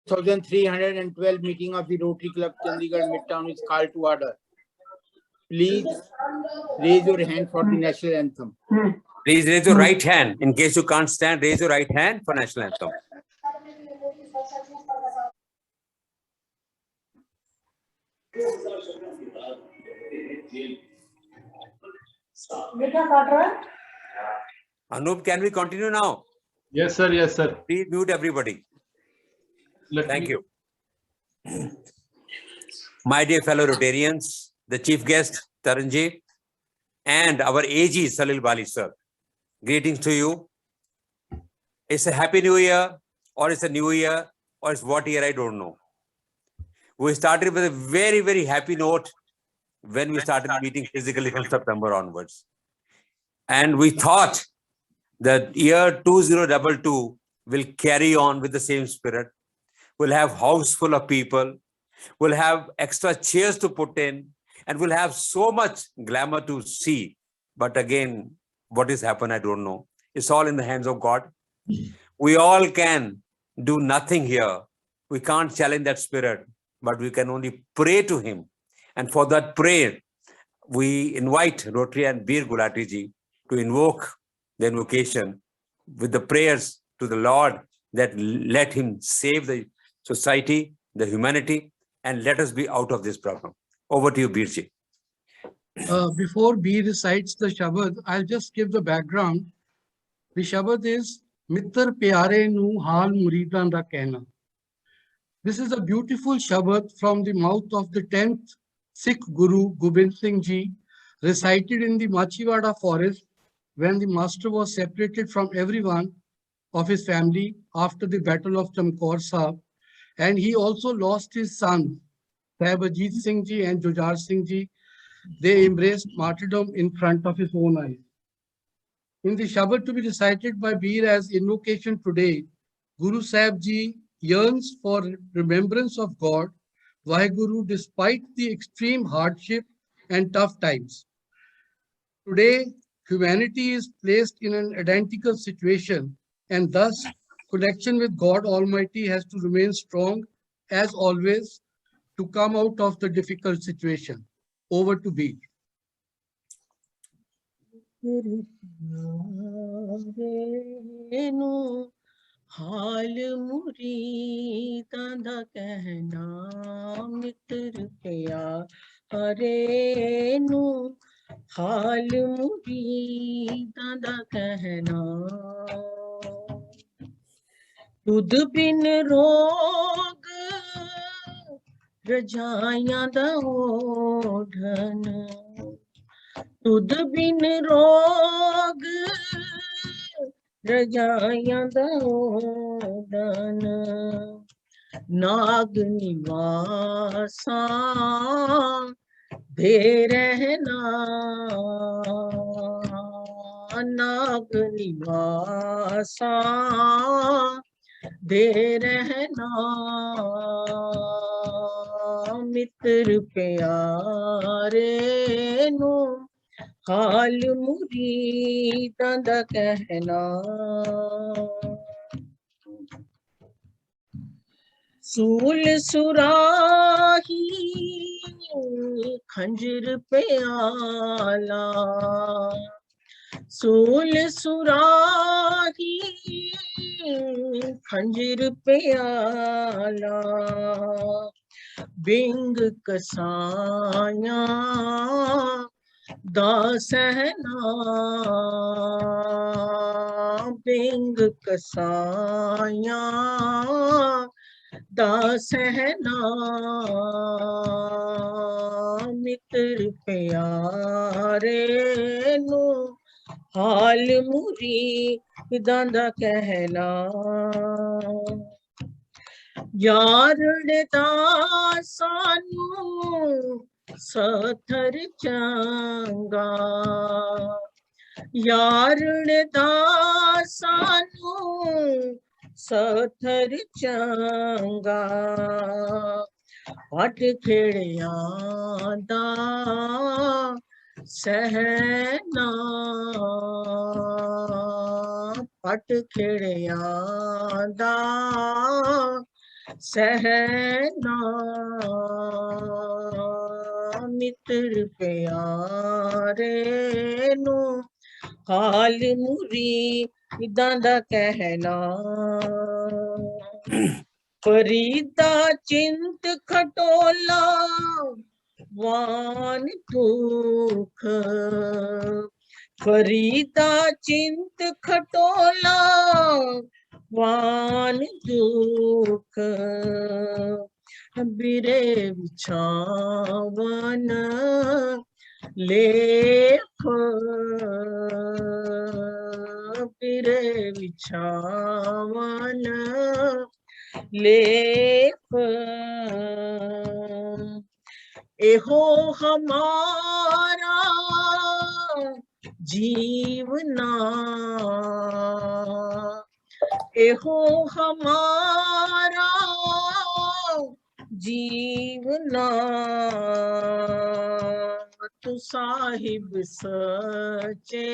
2312 meeting of the Rotary Club Chandigarh Midtown is called to order. Please raise your hand for the national anthem. Please raise your right hand. In case you can't stand, raise your right hand for national anthem. Anup, can we continue now? Yes, sir. Yes, sir. Please mute everybody. Thank you. My dear fellow Rotarians, the chief guest, Taranji, and our AG, Salil Bali, sir. Greetings to you. It's a happy new year, or it's a new year, or it's what year, I don't know. We started with a very, very happy note when we started meeting physically from September onwards. And we thought that year 2022 will carry on with the same spirit. We'll have house full of people. We'll have extra chairs to put in, and we'll have so much glamour to see. But again, what has happened, I don't know. It's all in the hands of God. We all can do nothing here. We can't challenge that spirit, but we can only pray to him. And for that prayer, we invite Rotary and Bir Gulati ji to invoke the invocation with the prayers to the Lord that let him save the society, the humanity, and let us be out of this problem. Over to you, Bir ji. Before Bir recites the Shabad, I'll just give the background. The Shabad is Mittar Pyare Nu Hal Muridan Da Kehna. This is a beautiful Shabad from the mouth of the 10th Sikh Guru Gobind Singh Ji, recited in the Machiwada forest when the master was separated from everyone of his family after the battle of Chamkaur Sahib, and he also lost his son, Sahib Ajit Singh Ji and Jujar Singh Ji. They embraced martyrdom in front of his own eyes. In the Shabad to be recited by Bir as invocation today, Guru Sahib Ji yearns for remembrance of God, Vaheguru, despite the extreme hardship and tough times. Today, humanity is placed in an identical situation, and thus connection with God Almighty has to remain strong as always to come out of the difficult situation. Over to Bir. हाल मुरीदां दा कहना मित्र प्यारे नू हाल मुरीदां दा कहना तुद बिन रोग रजाइयां दा ओढ़न तुद बिन रोग रजाइयां दा ओढ़न नाग निवासा दे रहना नाग निवासा दे रहना मित्र प्यारे नू हाल मुरीदां दा कहना सूल सुराही खंजर प्याला सूल सुराही खंजर प्याला बिंग कसाया दा सहना बिंग कसाया दा सहना मित्र प्यारे नू हाल मुरीदां दा कहना यारन दा सानू सथर चंगा यारन दा सानू सथर चंगा पट खेड़ियां दा सहना पट खेड़ियां दा सहना मित्र प्यारे नु हाल मुरीदां दा कहना फरीदा चिंत खटोला वान दुख फरीदा चिंत खटोला वान दुख बिरे बिछावन लेख बिरे बिछावन लेख एहो हमारा जीवना एहो हमारा जीवना तू साहिब सचे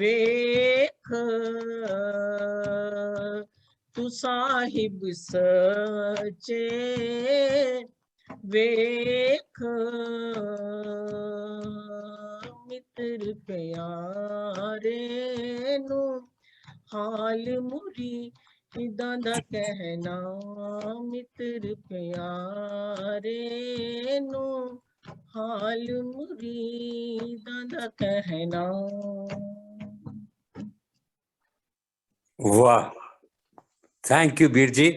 वेख तू साहिब सचे वेख मित्र प्यारे नु हाल मुरीदां दा कहना मित्र प्यारे नु हाल मुरीदां दा कहना वाह, थैंक यू बीर जी।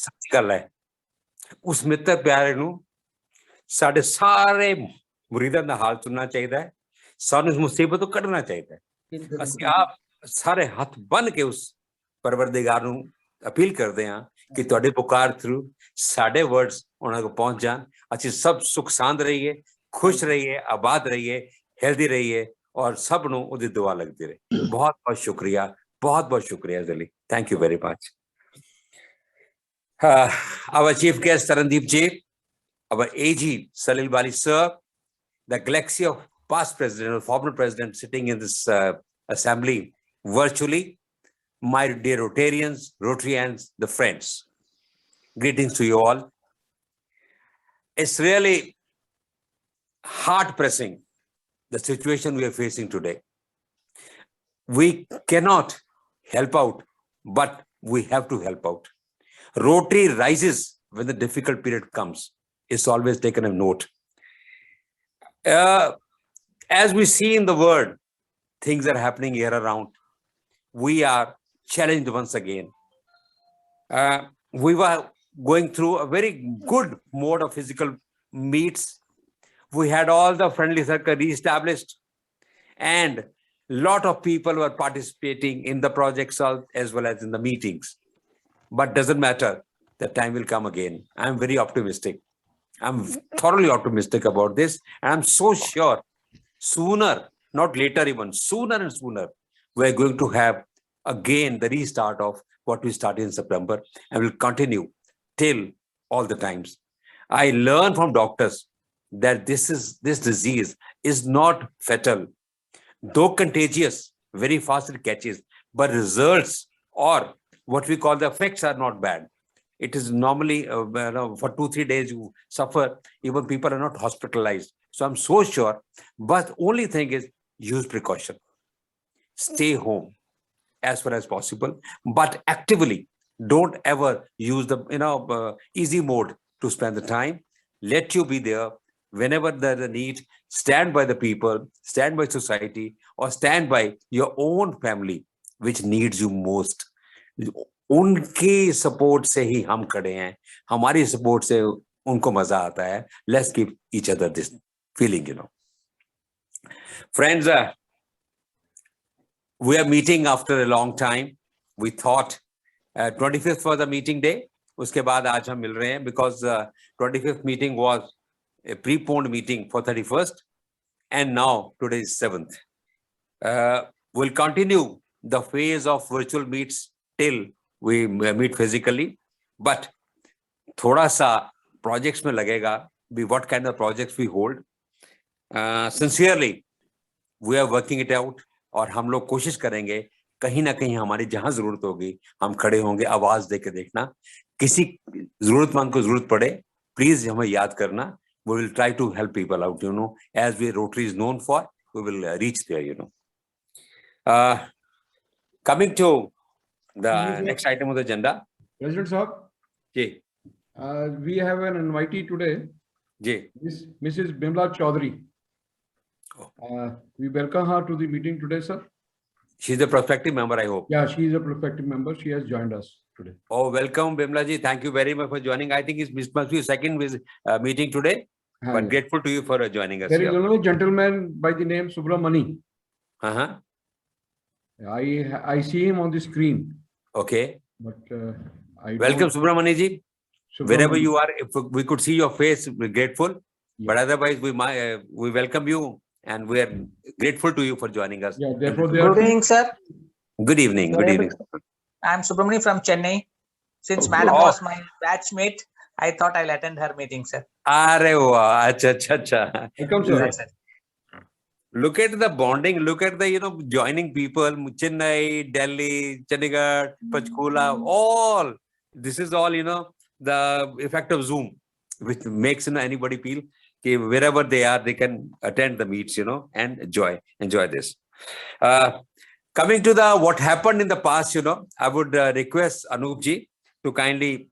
सच्ची गल है, उस मित्र प्यारे ਨੂੰ ਸਾਡੇ ਸਾਰੇ ਮੁਰੀਦਾਂ ਦਾ ਹਾਲ ਸੁਣਨਾ ਚਾਹੀਦਾ ਹੈ, ਸਾਨੂੰ ਇਸ ਮੁਸੀਬਤ ਤੋਂ ਕੱਢਣਾ ਚਾਹੀਦਾ ਹੈ। ਅਸੀਂ ਆਪ ਸਾਰੇ ਹੱਥ ਬੰਨ ਕੇ ਉਸ ਪਰਵਰਦੀਗਾਰ ਨੂੰ ਅਪੀਲ ਕਰਦੇ ਹਾਂ ਕਿ ਤੁਹਾਡੇ ਪੁਕਾਰ ਥਰੂ ਸਾਡੇ ਵਰਡਸ ਉਹਨਾਂ ਕੋਲ ਪਹੁੰਚ ਜਾਣ, ਅਸੀਂ ਸਭ ਸੁਖ ਸਾਂਦ ਰਹੀਏ, ਖੁਸ਼ ਰਹੀਏ, ਆਬਾਦ ਰਹੀਏ, ਹੈਲਦੀ ਰਹੀਏ और सब ਨੂੰ ਉਹਦੀ ਦੁਆ ਲੱਗਦੀ ਰਹੇ। ਬਹੁਤ ਬਹੁਤ ਸ਼ੁਕਰੀਆ, ਬਹੁਤ ਬਹੁਤ ਸ਼ੁਕਰੀਆ ਜ਼ਲੀ, thank you very much. Our chief guest Tarandeep ji, our AG Salil Bali sir, the galaxy of past president or former president sitting in this assembly virtually, my dear Rotarians, Rotarians, the friends, greetings to you all. It's really heart pressing, the situation we are facing today. We cannot help out, but we have to help out. Rotary rises when the difficult period comes. It's always taken a note. As we see in the world, things are happening here around. We are challenged once again. We were going through a very good mode of physical meets. We had all the friendly circle re-established, and lot of people were participating in the projects as well as in the meetings. But doesn't matter, the time will come again. I'm very optimistic. I'm thoroughly optimistic about this, and I'm so sure sooner, not later even, sooner and sooner, we're going to have again the restart of what we started in September, and will continue till all the times. I learned from doctors that this disease is not fatal, though contagious, very fast it catches, but results or what we call the effects are not bad. It is normally for 2-3 days you suffer, even people are not hospitalized. So I'm so sure, but only thing is use precaution. Stay home as far as possible, but actively don't ever use the easy mode to spend the time. Let you be there whenever there's a need. Stand by the people, stand by society, or stand by your own family which needs you most. उनके support से ही हम खड़े हैं, हमारी support से उनको मजा आता है. Let's give each other this feeling, Friends, we are meeting after a long time. We thought 25th was the meeting day. उसके बाद आज हम मिल रहे हैं because 25th meeting was a preponed meeting for 31st, and now today is 7th. We'll continue the phase of virtual meets till we meet physically, but thoda sa projects mein lagega, be what kind of projects we hold. Sincerely, we are working it out, और हम लोग कोशिश करेंगे कहीं ना कहीं हमारी जहां जरूरत होगी हम खड़े होंगे, आवाज देके देखना। किसी जरूरतमंद को जरूरत पड़े, प्लीज हमें याद करना। We will try to help people out, as Rotary is known for, we will reach there, Coming to the next item of the agenda. President Saab, ji we have an invitee today, ji Mrs. Bimla Chaudhary. Oh. We welcome her to the meeting today, sir. She's a prospective member, I hope. Yeah, she is a prospective member. She has joined us today. Oh, welcome, Bimla ji. Thank you very much for joining. I think it must be your second meeting today, but Yeah. grateful to you for joining us. There is here. another gentleman by the name Subramani. Uh-huh. I see him on the screen, Okay. but I Welcome, don't- Subramani ji. Wherever Subramani. you are, if we could see your face, we're grateful. Yeah. But otherwise, we welcome you and we are grateful to you for joining us. Yeah, therefore they are. Good evening, sir. Good evening. Good evening. I'm Subramani from Chennai. Since Oh, Madam oh. was my batchmate, I thought I'll attend her meeting, sir. Arey wah, acha, acha, acha. Welcome, sir. Yes, sir. Look at the bonding. Look at the joining people. Chennai, Delhi, Chandigarh, Panchkula, all. This is all the effect of Zoom, which makes anybody feel that wherever they are, they can attend the meets, and enjoy this. Coming to what happened in the past, I would request Anup ji to kindly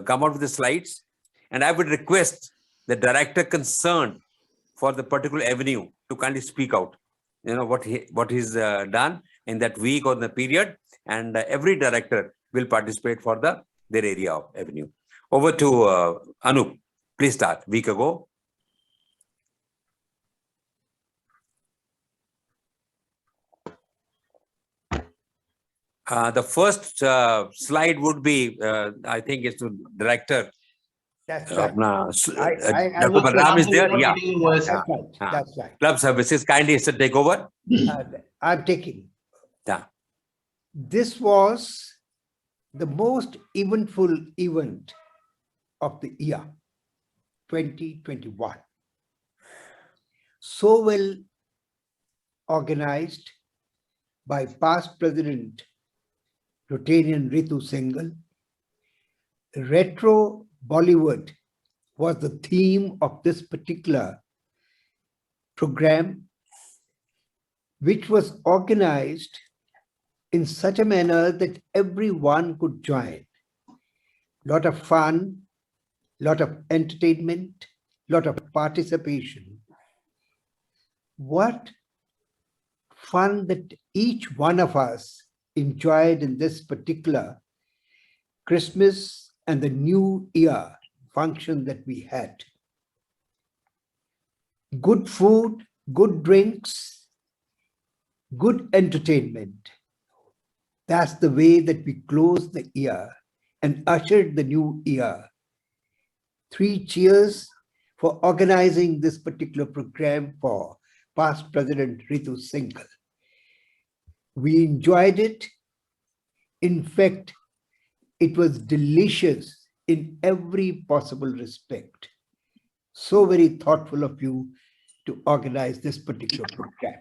come out with the slides, and I would request the director concerned for the particular avenue to kindly speak out, what he's done in that week or the period, and every director will participate for their area of avenue. Over to Anup. Please start. Week ago. The first slide would be, I think it's to director. That's right. Dr. I was Balram is there. what Yeah. meeting was. Yeah. That's right. That's right. Club services, kindly take over. I'm taking. Yeah. This was the most eventful event of the year 2021. So well organized by past President Rotarian Ritu Singhal. Retro Bollywood was the theme of this particular program, which was organized in such a manner that everyone could join. Lot of fun, lot of entertainment, lot of participation. What fun that each one of us enjoyed in this particular Christmas and the New Year function that we had. Good food, good drinks, good entertainment. That's the way that we closed the year and ushered the new year. 3 cheers for organizing this particular program for past President Ritu Singhal. We enjoyed it. In fact, it was delicious in every possible respect. So very thoughtful of you to organize this particular program.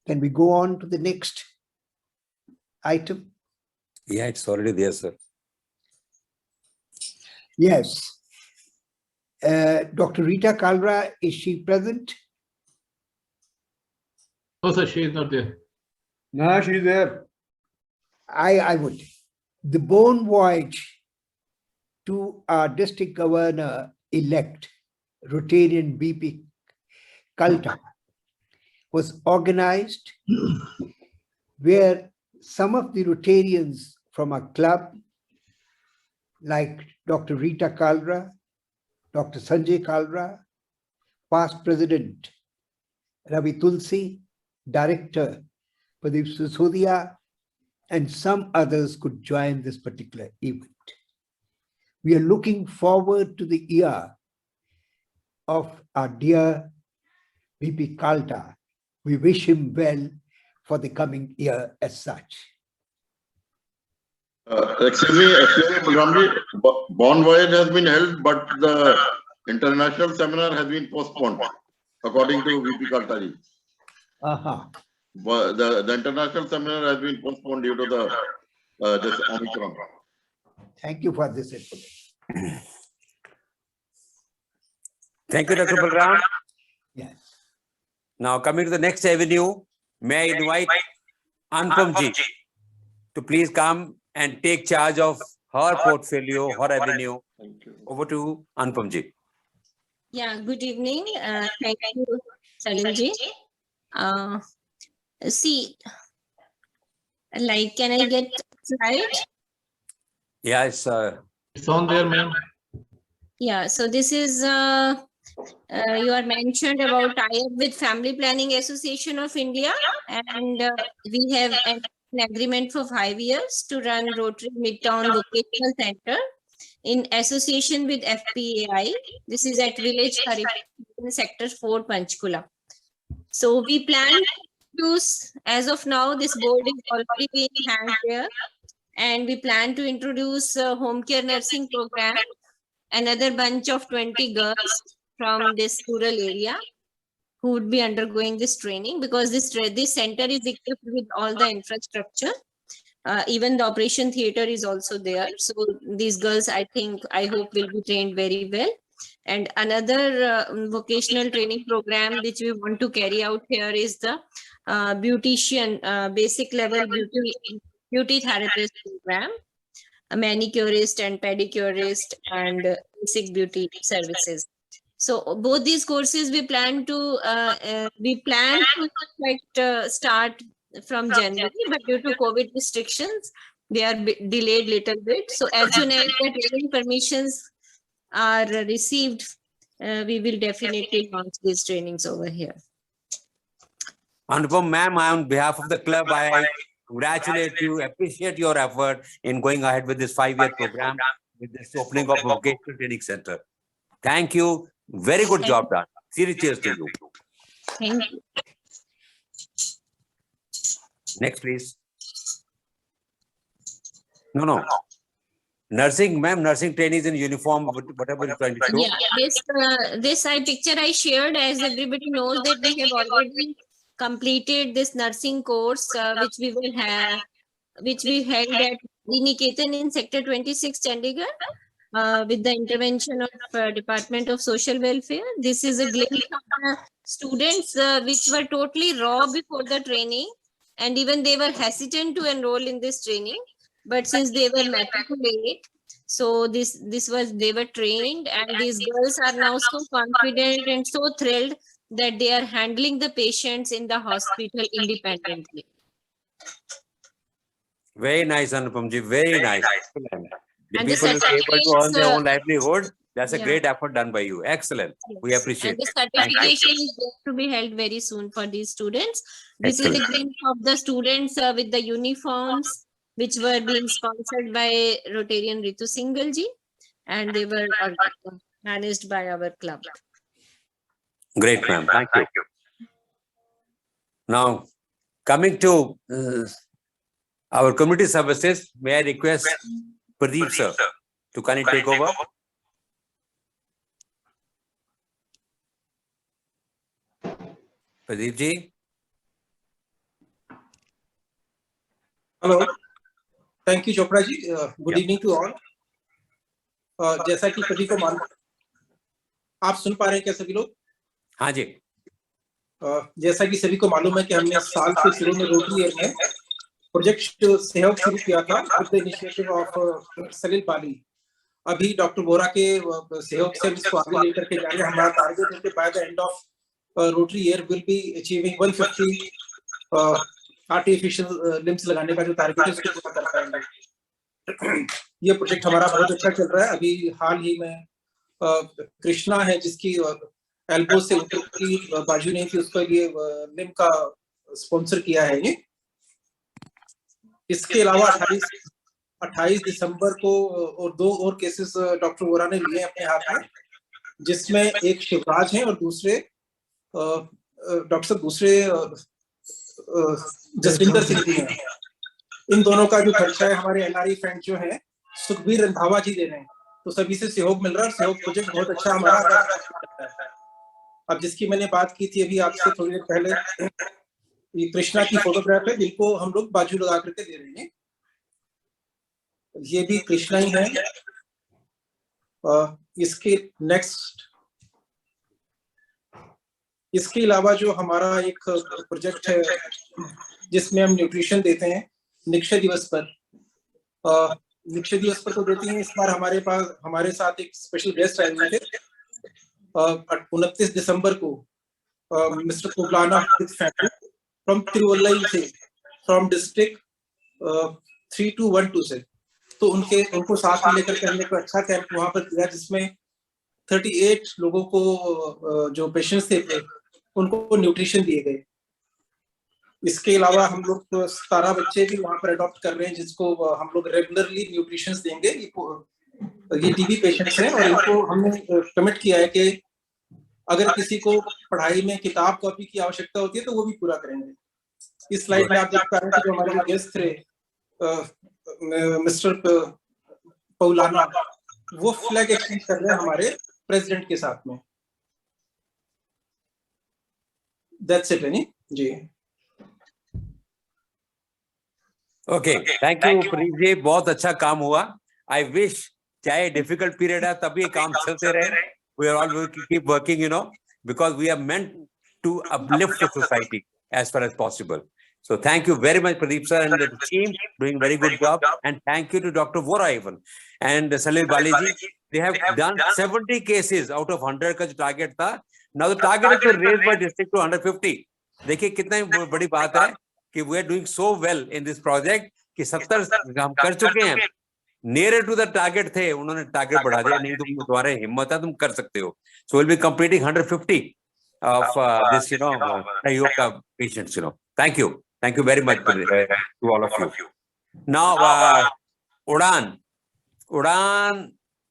Can we go on to the next item? Yeah, it's already there, sir. Yes. Dr. Rita Kalra, is she present? No, sir, she is not there. No, she is there. I would. The bon voyage to our district governor-elect, Rotarian BP Kalta, was organized where some of the Rotarians from our club, like Dr. Rita Kalra, Dr. Sanjay Kalra, past President Ravi Tulsi, Director Pradeep Sisodia, and some others could join this particular event. We are looking forward to the year of our dear VP Kalta. We wish him well for the coming year as such. Excuse me, Balramji, Bon Voyage has been held, but the international seminar has been postponed, according to VP Kalta ji. Aha. the international seminar has been postponed due to the this Omicron. Thank you for this information. Thank you, Dr. Balram. Yes. Now coming to the next avenue, may I invite Anupam ji to please come and take charge of her portfolio, her avenue. Thank you. Over to Anupam ji. Yeah, good evening. Thank you, Salimji. See, like, can I get slide? Yes, It's on there, ma'am. Yeah, so this is, you are mentioned about tie-up with Family Planning Association of India, and we have an agreement for 5 years to run Rotary Midtown Vocational Center in association with FPAI. This is at Village Haripur, Sector 4, Panchkula. So we plan to use, as of now, this board is already being held there, and we plan to introduce a home care nursing program, another bunch of 20 girls from this rural area who would be undergoing this training, because this center is equipped with all the infrastructure. Even the operation theater is also there. So these girls, I hope will be trained very well. And another vocational training program which we want to carry out here is the beautician, basic level beauty therapist program, a manicurist and pedicurist, and basic beauty services. So both these courses we plan to start from January, but due to COVID restrictions, they are delayed little bit. So as soon as the training permissions are received, we will definitely launch these trainings over here. Anupam ma'am, on behalf of the club, I congratulate you, appreciate your effort in going ahead with this 5-year program, with this opening of vocational training center. Thank you. Very good job done. Serious cheers to you. Thank you. Next, please. No. Nursing, ma'am, nursing trainees in uniform, whatever you're trying to show. Yeah, this picture I shared, as everybody knows that we have already completed this nursing course, which we held at Niketan in Sector 26, Chandigarh, with the intervention of Department of Social Welfare. This is a glimpse of the students which were totally raw before the training, and even they were hesitant to enroll in this training. But since they were matriculate, so they were trained, and these girls are now so confident and so thrilled that they are handling the patients in the hospital independently. Very nice, Anupam ji. Very nice. Excellent. The And the people will be able to earn their own certificates, livelihood. That's a yeah. great effort done by you. Excellent. We appreciate And the it. Thank you. certification is going to be held very soon for these students. This is a Excellent. glimpse of the students with the uniforms, which were being sponsored by Rotarian Ritu Singhal ji, and they were managed by our club. Great, ma'am. Thank you. Now, coming to our community services, may I request Pradeep sir to kindly take over? Pradeep ji. Hello thank you Chopra ji good Yeah. Evening to all जैसा कि सभी को मालूम, आप सुन पा रहे हैं क्या सभी लोग? हाँ जी. जैसा कि सभी को मालूम है कि हमने साल के शुरू में रोटरी एयर में प्रोजेक्ट सहयोग शुरू किया था विद द इनिशिएटिव ऑफ सलील बाली. अभी डॉक्टर बोरा के सहयोग से इसको आगे लेकर के जा रहे हैं. हमारा टारगेट है कि by the end of rotary air will be achieving 150 artificial limbs लगाने का जो टारगेट है उसको पूरा कर पाएंगे. ये प्रोजेक्ट हमारा बहुत अच्छा चल रहा है. अभी हाल ही में कृष्णा है जिसकी एल्बो से ऊपर की बाजू नहीं थी, उसको ये लिम का स्पॉन्सर किया है. ये इसके अलावा 28 दिसंबर को और 2 और केसेस डॉक्टर वोरा ने लिए अपने हाथ में, जिसमें एक शिवराज है और दूसरे डॉक्टर साहब दूसरे जसविंदर सिंह जी हैं. इन दोनों का जो खर्चा है हमारे एनआरई फ्रेंड जो है सुखबीर रंधावा जी दे रहे हैं. तो सभी से सहयोग मिल रहा है. सहयोग प्रोजेक्ट बहुत अच्छा हमारा. अब जिसकी मैंने बात की थी अभी आपसे थोड़ी देर पहले, ये कृष्णा की फोटोग्राफ है जिनको हम लोग बाजू लगा करके दे रहे हैं। ये भी कृष्णा ही है। इसके नेक्स्ट, इसके अलावा जो हमारा एक प्रोजेक्ट है जिसमें हम न्यूट्रिशन देते हैं निक्षय दिवस पर, निक्षय दिवस पर तो देते हैं। इस बार हमारे साथ एक स्पेशल गेस्ट आए हुए थे 29 दिसंबर को, मिस्टर कोबलाना विद फैमिली फ्रॉम तिरुवल्लई से, फ्रॉम डिस्ट्रिक्ट 3212 से। तो उनको साथ में लेकर के हमने एक अच्छा कैंप वहां पर किया जिसमें 38 लोगों को जो पेशेंट्स थे उनको न्यूट्रिशन दिए गए। इसके अलावा हम लोग 17 बच्चे भी वहां पर अडॉप्ट कर रहे हैं जिसको हम लोग रेगुलरली न्यूट्रिशन देंगे। ये टीबी पेशेंट्स हैं और इनको हमने कमिट किया है कि अगर किसी को पढ़ाई में किताब कॉपी की आवश्यकता होती है तो वो भी पूरा करेंगे। इस स्लाइड में आप देख पा रहे हैं कि जो हमारे जो गेस्ट थे मिस्टर पौलाना, वो फ्लैग एक्सचेंज कर रहे हैं हमारे प्रेसिडेंट के साथ में। That's it, नहीं जी। ओके, थैंक यू प्रीत जी, बहुत अच्छा काम हुआ। आई विश चाहे डिफिकल्ट पीरियड है तब ये काम चलते रहे। We are all keep working, you know, because we are meant to uplift the society as far as possible. So thank you very much, Pradeep sir, and the team doing very good job. And thank you to Dr. Vora even and Salil Balaji. They have done 70 cases out of 100 का जो target था। Now the target is to raise by district to 150. देखिए कितना बड़ी बात है कि we are doing so well in this project कि 70 हम कर चुके हैं। Nearer to the target थे, उन्होंने टारगेट बढ़ा दिया। नहीं, तुम तुम्हारे हिम्मत है, तुम कर सकते हो। So we'll be completing 150 of this, you know, yoga patients, you know. Thank you. Thank you very much to all of you. Now, Udan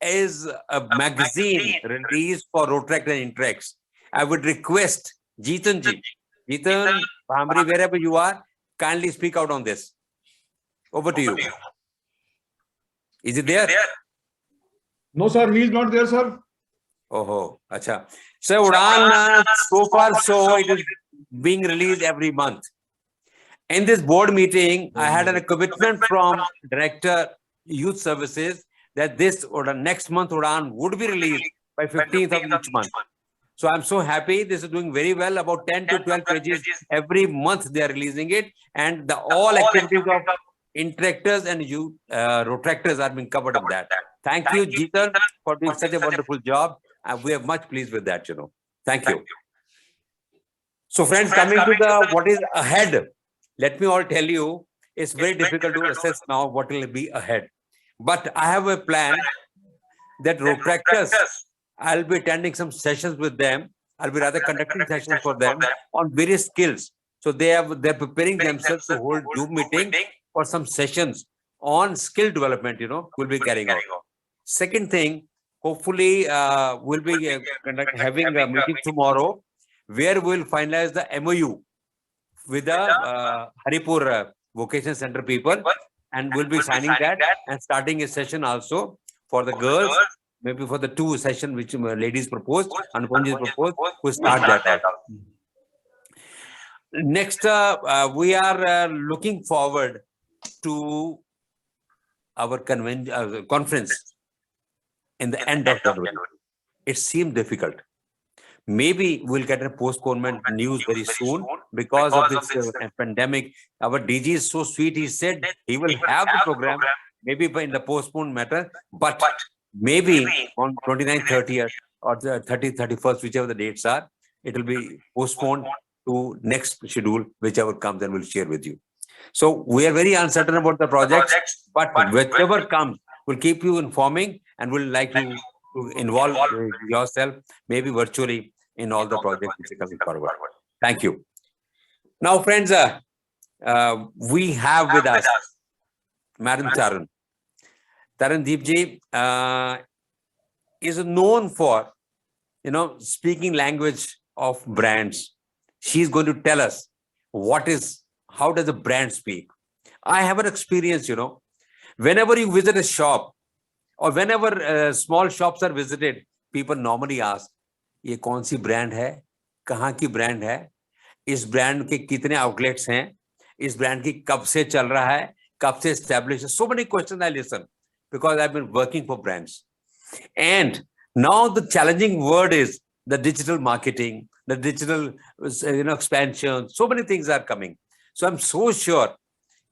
is a magazine released for Rotract and Intrex. I would request Jeetan ji, Jeetan Bhamri, wherever you are, kindly speak out on this. Over to you. Is it there? No, sir, he is not there, sir. Oh, acha. So Udan, so far, so it is being released every month. In this board meeting, I had a commitment from Director Youth Services that this Udan, next month Udan would be released by 15th of each month. So I'm so happy. This is doing very well. About 10 to 12 pages every month they are releasing it, and all activities of interactors and youth Rotractors are being covered in that. Thank you, Jeetan, for doing such a wonderful job. We are much pleased with that, you know. Thank you. So friends, coming to the what is ahead, let me all tell you, it's very difficult to assess now what will be ahead. But I have a plan that Rotractors, I'll be attending some sessions with them. I'll be rather conducting sessions for them on various skills. So they're preparing themselves to hold Zoom meeting for some sessions on skill development, you know, we'll be carrying out. Second thing, hopefully we'll be having a meeting tomorrow where we'll finalize the MOU with the Haripur Vocation Center people, and we'll be signing that and starting a session also for the girls, maybe for the 2 sessions which ladies proposed, Anupanji proposed, we'll start that out. Next, we are looking forward to our conference in the end of January. It seemed difficult. Maybe we'll get a postponement news very soon because of this pandemic. Our DG is so sweet. He said he will have the program, maybe in the postponed matter, but maybe on 29th, 30th or the 30th, 31st, whichever the dates are, it will be postponed to next schedule, whichever comes, and we'll share with you. So we are very uncertain about the projects, but whichever comes, we'll keep you informing, and we'll like you to involve yourself, maybe virtually, in all the projects which are coming forward. Thank you. Now, friends, we have with us Madam Tarun. Tarandeep ji is known for, you know, speaking language of brands. She's going to tell us how does a brand speak. I have an experience, you know, whenever you visit a shop or whenever small shops are visited, people normally ask, ये कौन सी brand है, कहाँ की brand है, इस brand के कितने outlets हैं, इस ब्रांड की कब से चल रहा है, कब से एस्टैब्लिश है. So many questions I listen because I've been working for brands. And now the challenging word is the digital marketing, the digital expansion. So many things are coming. So I'm so sure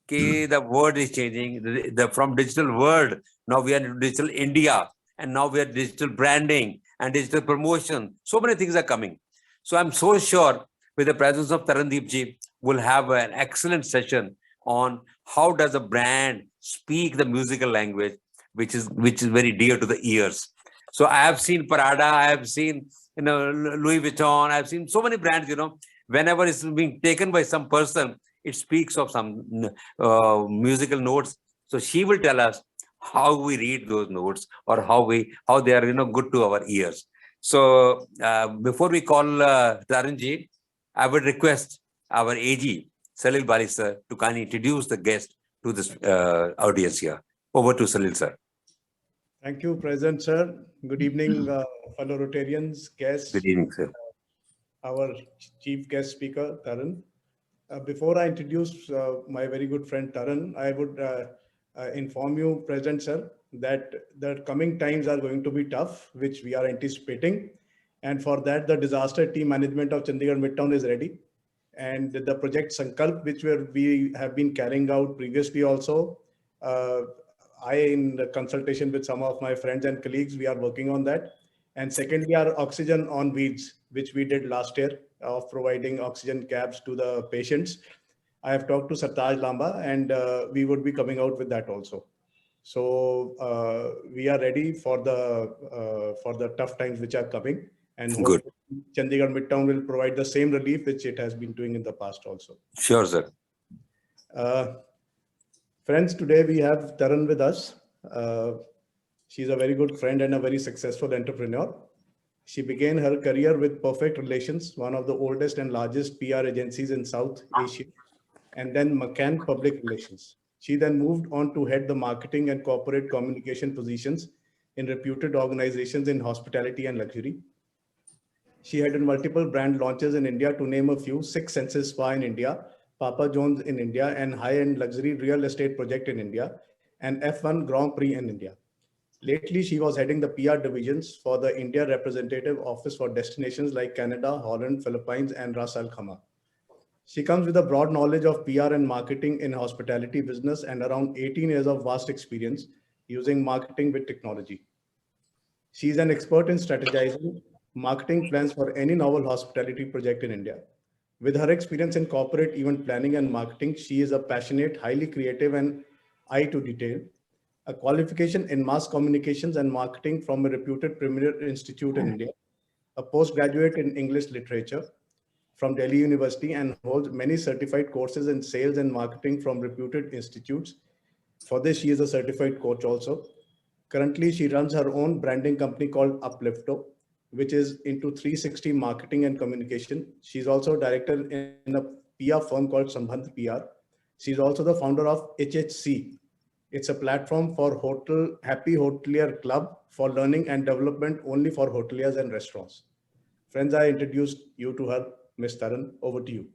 that the word is changing. From digital world, now we are in digital India, and now we are digital branding and digital promotion. So many things are coming. So I'm so sure with the presence of Tarandeep ji, we'll have an excellent session on how does a brand speak the musical language, which is very dear to the ears. So I have seen Prada, I have seen Louis Vuitton, I have seen so many brands. Whenever it's being taken by some person, it speaks of some musical notes. So she will tell us how we read those notes or how they are good to our ears. So before we call Taranji, I would request our AG Salil Bali sir to kindly introduce the guest to this audience here. Over to Salil sir. Thank you, President sir. Good evening, fellow Rotarians, guests. Good evening, sir. Our chief guest speaker, Taran. Before I introduce my very good friend Taran, I would inform you, President sir, that the coming times are going to be tough, which we are anticipating. And for that, the disaster team management of Chandigarh Midtown is ready. And the project Sankalp, which we have been carrying out previously also, I, in consultation with some of my friends and colleagues, we are working on that. And secondly, our oxygen on wheels, which we did last year of providing oxygen cabs to the patients. I have talked to Sartaj Lamba, and we would be coming out with that also. So we are ready for the tough times which are coming. And good. Chandigarh Midtown will provide the same relief which it has been doing in the past also. Sure, sir. Friends, today we have Taran with us. She's a very good friend and a very successful entrepreneur. She began her career with Perfect Relations, one of the oldest and largest PR agencies in South Asia, and then McCann Public Relations. She then moved on to head the marketing and corporate communication positions in reputed organizations in hospitality and luxury. She had multiple brand launches in India, to name a few: Six Senses Spa in India, Papa John's in India, and high-end luxury real estate project in India, and F1 Grand Prix in India. Lately, she was heading the PR divisions for the India representative office for destinations like Canada, Holland, Philippines, and Ras Al Khaimah. She comes with a broad knowledge of PR and marketing in hospitality business and around 18 years of vast experience using marketing with technology. She is an expert in strategizing marketing plans for any novel hospitality project in India. With her experience in corporate event planning and marketing, she is a passionate, highly creative, and eye to detail. A qualification in mass communications and marketing from a reputed premier institute in India, a postgraduate in English literature from Delhi University, and holds many certified courses in sales and marketing from reputed institutes. For this, she is a certified coach also. Currently, she runs her own branding company called Uplifto, which is into 360 marketing and communication. She's also director in a PR firm called Sambandh PR. She's also the founder of HHC. It's a platform for Happy Hotelier Club for learning and development only for hoteliers and restaurants. Friends, I introduced you to her. Ms. Taran, over to you.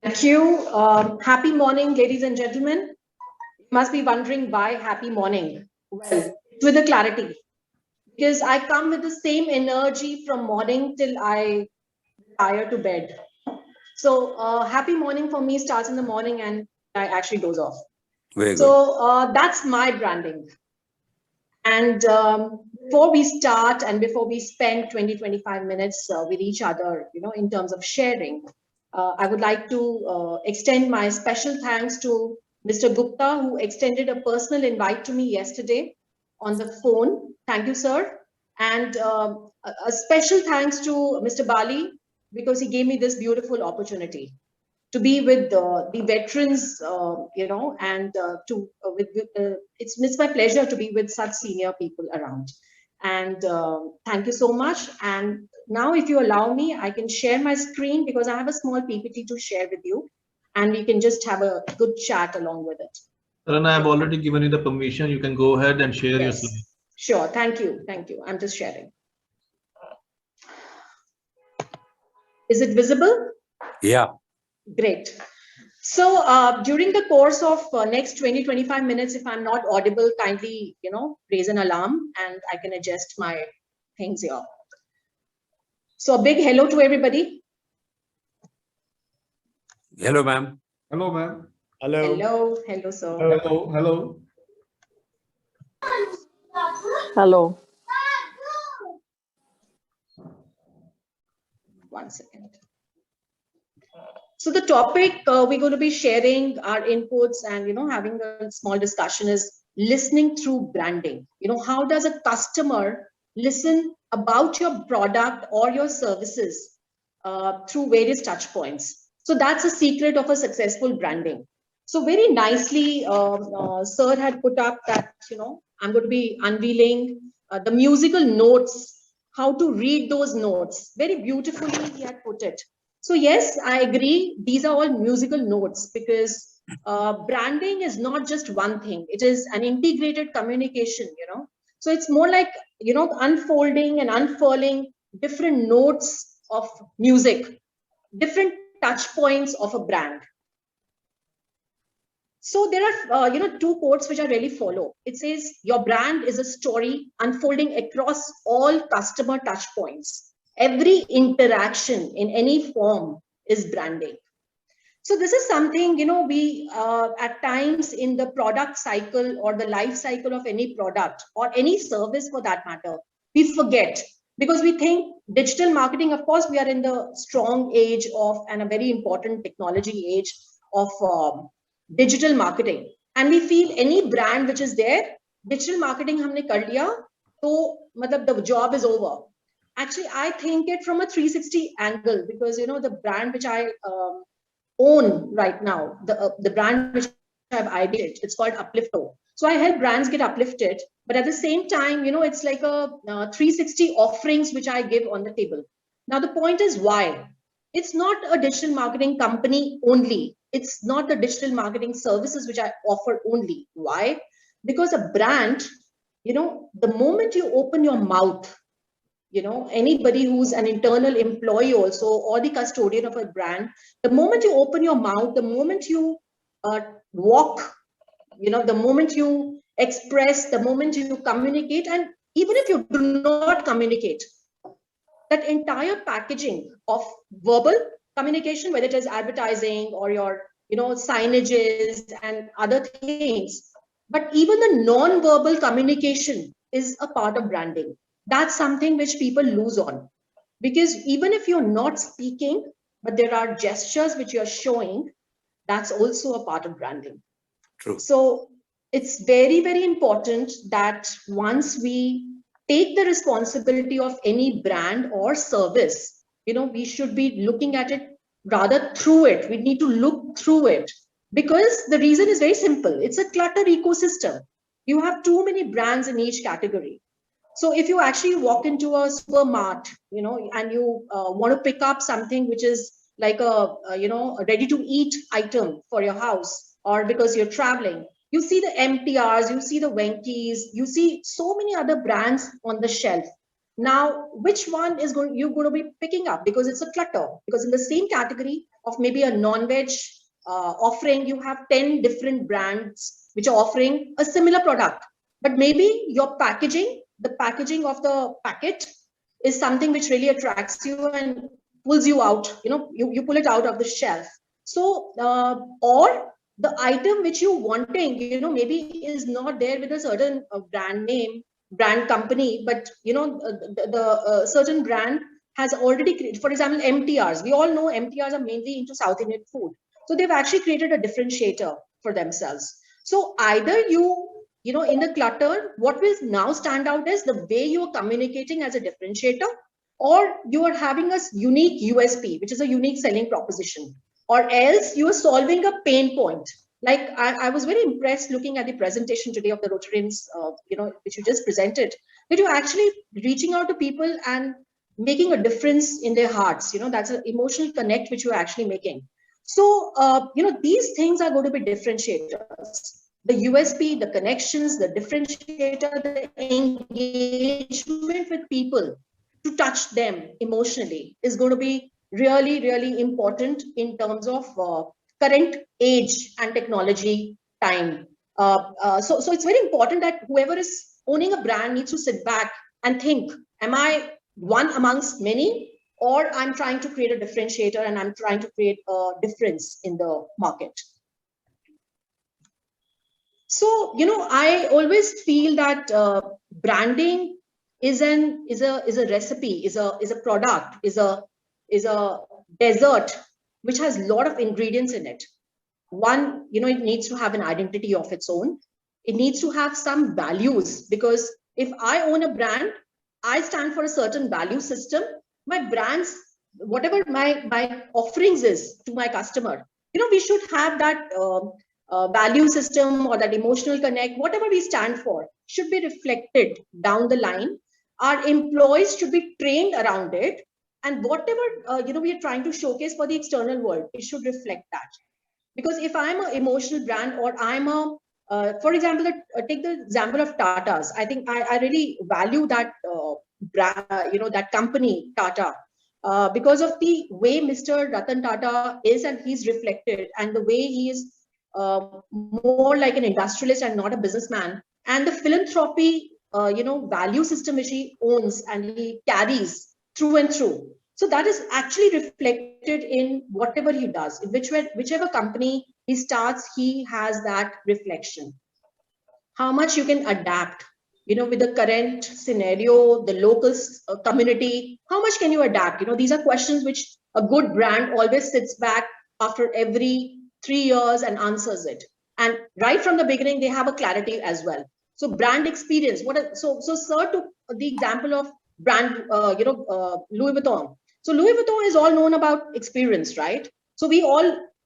Thank you. Happy morning, ladies and gentlemen. You must be wondering why happy morning. Well, with a clarity, because I come with the same energy from morning till I retire to bed. So happy morning for me starts in the morning and I actually goes off. Very good. So that's my branding. And before we start and before we spend 20-25 minutes with each other, in terms of sharing, I would like to extend my special thanks to Mr. Gupta, who extended a personal invite to me yesterday on the phone. Thank you, sir. And a special thanks to Mr. Bali, because he gave me this beautiful opportunity to be with the veterans, and it's my pleasure to be with such senior people around. And thank you so much. And now, if you allow me, I can share my screen because I have a small PPT to share with you, and we can just have a good chat along with it. Taran, I have already given you the permission. You can go ahead and share your slide. Sure. Thank you. Thank you. I'm just sharing. Is it visible? Yeah. Great. So during the course of next 20-25 minutes, if I'm not audible, kindly, raise an alarm and I can adjust my things here. So a big hello to everybody. Hello, ma'am. Hello, ma'am. Hello. Hello. Hello, sir. Hello. Hello. Hello. One second. So the topic we're going to be sharing our inputs and having a small discussion is listening through branding. How does a customer listen about your product or your services through various touch points? So that's a secret of a successful branding. So very nicely, sir had put up that I'm going to be unveiling the musical notes, how to read those notes. Very beautifully he had put it. So yes, I agree. These are all musical notes because branding is not just one thing. It is an integrated communication, So it's more like, unfolding and unfurling different notes of music, different touch points of a brand. So there are, two quotes which I really follow. It says, your brand is a story unfolding across all customer touch points. Every interaction in any form is branding. So this is something, we at times in the product cycle or the life cycle of any product or any service for that matter, we forget because we think digital marketing, of course, we are in the strong age of and a very important technology age of digital marketing. And we feel any brand which is there, digital marketing humne kar liya, so the job is over. Actually, I think it from a 360 angle because, the brand which I own right now, the brand which I've ideated, it's called Uplifto. So I help brands get uplifted, but at the same time, it's like a 360 offerings which I give on the table. Now, the point is why? It's not a digital marketing company only. It's not the digital marketing services which I offer only. Why? Because a brand, the moment you open your mouth, anybody who's an internal employee also or the custodian of a brand, the moment you open your mouth, the moment you walk, the moment you express, the moment you communicate, and even if you do not communicate, that entire packaging of verbal communication, whether it is advertising or your, signages and other things, but even the non-verbal communication is a part of branding. That's something which people lose on because even if you're not speaking, but there are gestures which you're showing, that's also a part of branding. True. So it's very, very important that once we take the responsibility of any brand or service, we should be looking at it rather through it. We need to look through it because the reason is very simple. It's a cluttered ecosystem. You have too many brands in each category. So if you actually walk into a supermart, and you want to pick up something which is like a ready to eat item for your house or because you're traveling, you see the MTRs, you see the Wenkys, you see so many other brands on the shelf. Now, which one is you're going to be picking up because it's a clutter? Because in the same category of maybe a non-veg offering, you have 10 different brands which are offering a similar product, but maybe your packaging, the packaging of the packet is something which really attracts you and pulls you out, you pull it out of the shelf. So, or the item which you wanting, maybe is not there with a certain brand name, brand company, but, the certain brand has already created, for example, MTRs. We all know MTRs are mainly into South Indian food. So they've actually created a differentiator for themselves. So either you in the clutter, what will now stand out is the way you are communicating as a differentiator, or you are having a unique USP, which is a unique selling proposition, or else you are solving a pain point. Like I was very impressed looking at the presentation today of the Rotarians, which you just presented, that you're actually reaching out to people and making a difference in their hearts. That's an emotional connect which you're actually making. So, these things are going to be differentiators. The USP, the connections, the differentiator, the engagement with people to touch them emotionally is going to be really, really important in terms of current age and technology time. So it's very important that whoever is owning a brand needs to sit back and think, am I one amongst many, or I'm trying to create a differentiator and I'm trying to create a difference in the market. So, you know, I always feel that branding is a recipe, is a product, is a dessert which has a lot of ingredients in it. One, you know, it needs to have an identity of its own. It needs to have some values, because if I own a brand, I stand for a certain value system. My brands, whatever my offerings is to my customer, you know, we should have that value system or that emotional connect, whatever we stand for should be reflected down the line. Our employees should be trained around it, and whatever you know, we are trying to showcase for the external world, it should reflect that. Because if I'm an emotional brand, or I'm a for example, take the example of Tata's. I think I really value that brand, you know, that company Tata, because of the way Mr. Ratan Tata is, and he's reflected, and the way he is more like an industrialist and not a businessman, and the philanthropy, you know, value system which he owns and he carries through and through. So that is actually reflected in whatever he does. In whichever company he starts, he has that reflection. How much you can adapt, you know, with the current scenario, the local community, how much can you adapt? You know, these are questions which a good brand always sits back after every 3 years and answers it. And right from the beginning, they have a clarity as well. So brand experience, so sir took the example of brand, you know, Louis Vuitton. So Louis Vuitton is all known about experience, right? So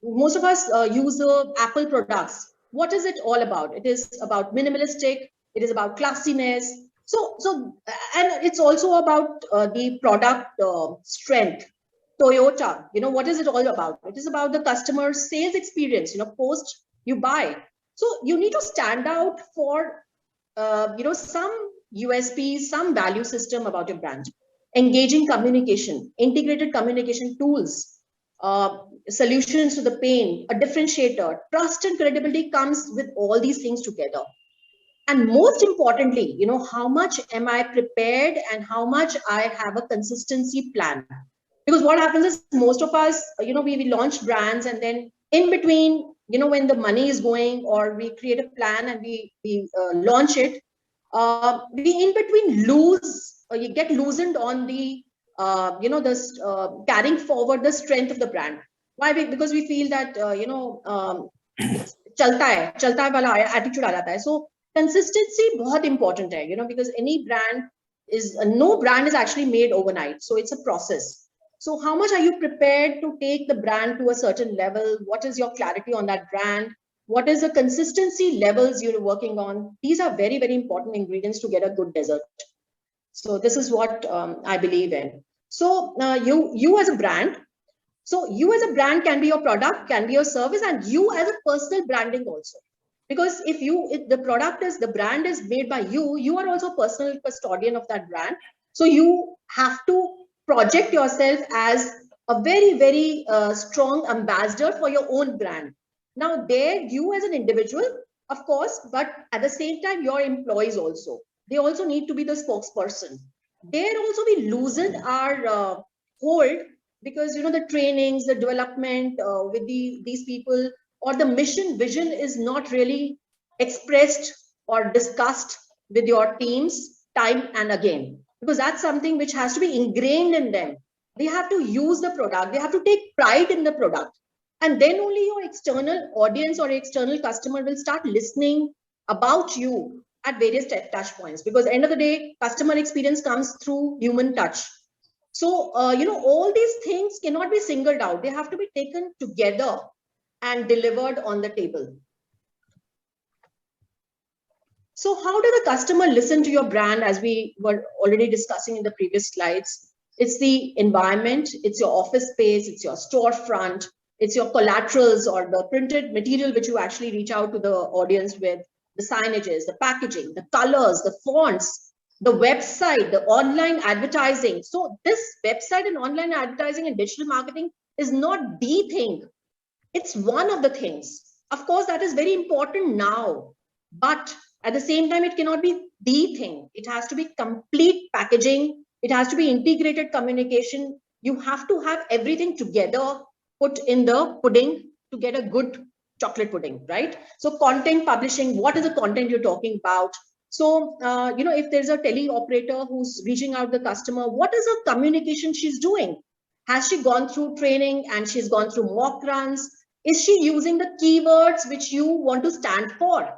most of us use Apple products. What is it all about? It is about minimalistic. It is about classiness. So and it's also about the product strength. Toyota, you know, what is it all about? It is about the customer sales experience, you know, post you buy. So you need to stand out for, you know, some USPs, some value system about your brand. Engaging communication, integrated communication tools, solutions to the pain, a differentiator, trust and credibility comes with all these things together. And most importantly, you know, how much am I prepared and how much I have a consistency plan? Because what happens is most of us, you know, we launch brands, and then in between, you know, when the money is going, or we create a plan and we launch it, we in between you get loosened on the, you know, this carrying forward the strength of the brand. Why? Because we feel that, you know, chalta hai wala attitude aa jata hai. So consistency बहुत important hai, you know, because any brand is, no brand is actually made overnight. So it's a process. So how much are you prepared to take the brand to a certain level? What is your clarity on that brand? What is the consistency levels you're working on? These are very, very important ingredients to get a good dessert. So this is what I believe in. So you as a brand, can be your product, can be your service, and you as a personal branding also. Because if the brand is made by you, you are also a personal custodian of that brand. So you have to project yourself as a very, very strong ambassador for your own brand. Now there, you as an individual, of course, but at the same time, your employees also, they also need to be the spokesperson. There also we loosen our hold, because, you know, the trainings, the development with these people, or the mission vision is not really expressed or discussed with your teams time and again, because that's something which has to be ingrained in them. They have to use the product. They have to take pride in the product. And then only your external audience or external customer will start listening about you at various touch points, because at the end of the day, customer experience comes through human touch. So, you know, all these things cannot be singled out. They have to be taken together and delivered on the table. So how does the customer listen to your brand, as we were already discussing in the previous slides? It's the environment, it's your office space, it's your storefront, it's your collaterals or the printed material which you actually reach out to the audience with, the signages, the packaging, the colors, the fonts, the website, the online advertising. So this website and online advertising and digital marketing is not the thing. It's one of the things. Of course, that is very important now, but at the same time, it cannot be the thing. It has to be complete packaging. It has to be integrated communication. You have to have everything together, put in the pudding to get a good chocolate pudding, right? So content publishing, what is the content you're talking about? So, if there's a tele operator who's reaching out the customer, what is the communication she's doing? Has she gone through training and she's gone through mock runs? Is she using the keywords which you want to stand for?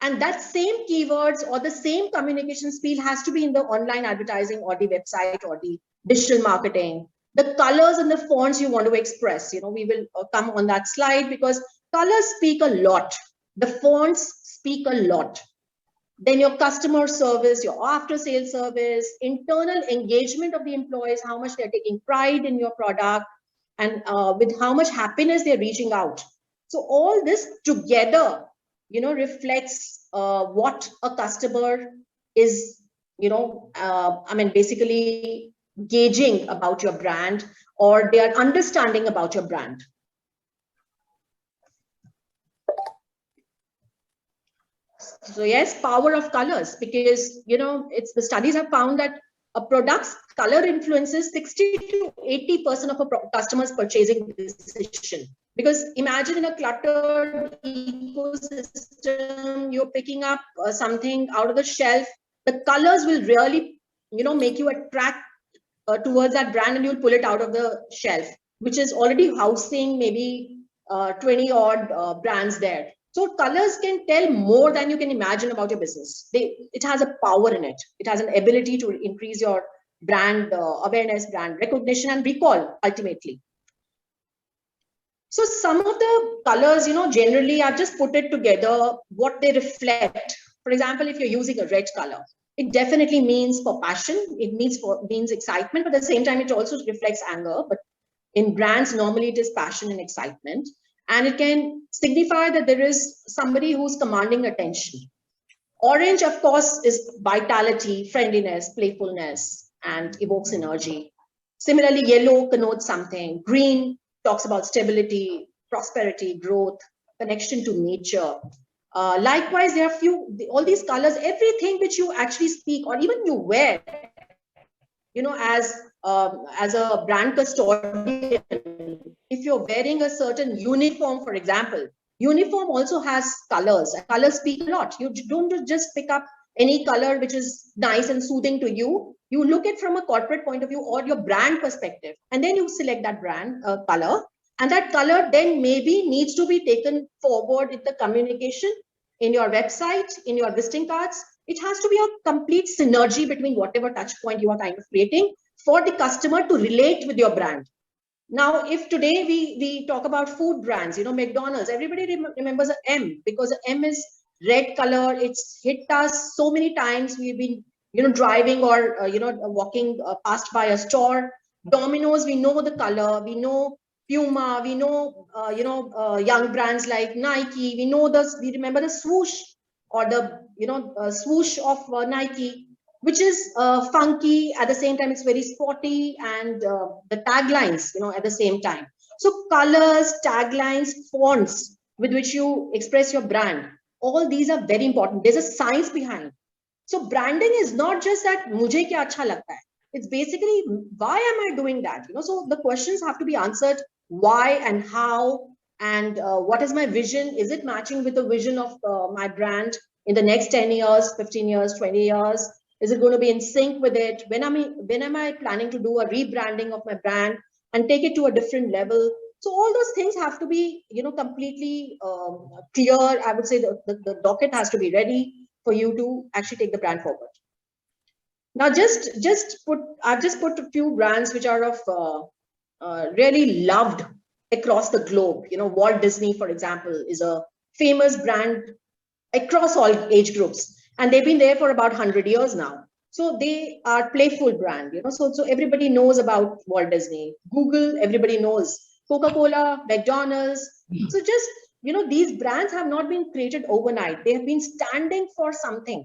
And that same keywords or the same communication spiel has to be in the online advertising or the website or the digital marketing. The colors and the fonts you want to express, we will come on that slide because colors speak a lot. The fonts speak a lot. Then your customer service, your after sales service, internal engagement of the employees, how much they're taking pride in your product and with how much happiness they're reaching out. So all this together, reflects what a customer is, basically gauging about your brand, or they are understanding about your brand. So yes, power of colors, because, the studies have found that a product's color influences 60 to 80% of a customer's purchasing decision. Because imagine in a cluttered ecosystem, you're picking up something out of the shelf, the colors will really, make you attract towards that brand, and you'll pull it out of the shelf, which is already housing maybe 20 odd brands there. So colors can tell more than you can imagine about your business. It has a power in it. It has an ability to increase your brand awareness, brand recognition, and recall ultimately. So some of the colors, generally I've just put it together, what they reflect. For example, if you're using a red color, it definitely means for passion. It means excitement, but at the same time, it also reflects anger. But in brands, normally it is passion and excitement. And it can signify that there is somebody who's commanding attention. Orange, of course, is vitality, friendliness, playfulness, and evokes energy. Similarly, yellow connotes something. Green talks about stability, prosperity, growth, connection to nature. Likewise, there are all these colors, everything which you actually speak or even you wear, as a brand custodian, if you're wearing a certain uniform, for example, uniform also has colors, and colors speak a lot. You don't just pick up any color which is nice and soothing to you. You look at from a corporate point of view or your brand perspective, and then you select that brand color, and that color then maybe needs to be taken forward in the communication, in your website, in your visiting cards. It has to be a complete synergy between whatever touch point you are kind of creating for the customer to relate with your brand. Now, if today we talk about food brands, McDonald's, everybody remembers an M, because the M is red color. It's hit us so many times. We've been, driving or, walking past by a store. Domino's, we know the color. We know Puma. We know, young brands like Nike. We remember the swoosh or the, swoosh of Nike, which is funky. At the same time, it's very sporty, and the taglines, at the same time. So colors, taglines, fonts with which you express your brand, all these are very important. There's a science behind. So branding is not just that mujhe kya acha lagta hai. It's basically, why am I doing that? So the questions have to be answered: why and how, and what is my vision? Is it matching with the vision of my brand in the next 10 years, 15 years, 20 years? Is it going to be in sync with it? When am I planning to do a rebranding of my brand and take it to a different level? So all those things have to be, completely clear. I would say the docket has to be ready for you to actually take the brand forward. Now, I've just put a few brands which are of really loved across the globe. Walt Disney, for example, is a famous brand across all age groups. And they've been there for about 100 years now. So they are playful brand, so everybody knows about Walt Disney. Google, everybody knows. Coca-Cola, McDonald's. So just, these brands have not been created overnight. They have been standing for something.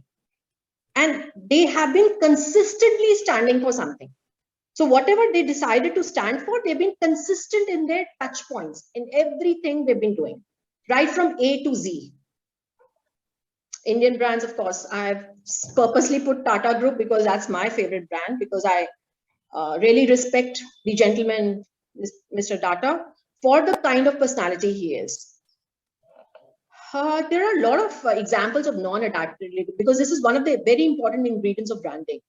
And they have been consistently standing for something. So whatever they decided to stand for, they've been consistent in their touch points, in everything they've been doing, right from A to Z. Indian brands, of course, I've purposely put Tata Group because that's my favorite brand, because I really respect the gentleman, Mr. Tata, for the kind of personality he is. There are a lot of examples of non-adaptability, because this is one of the very important ingredients of branding.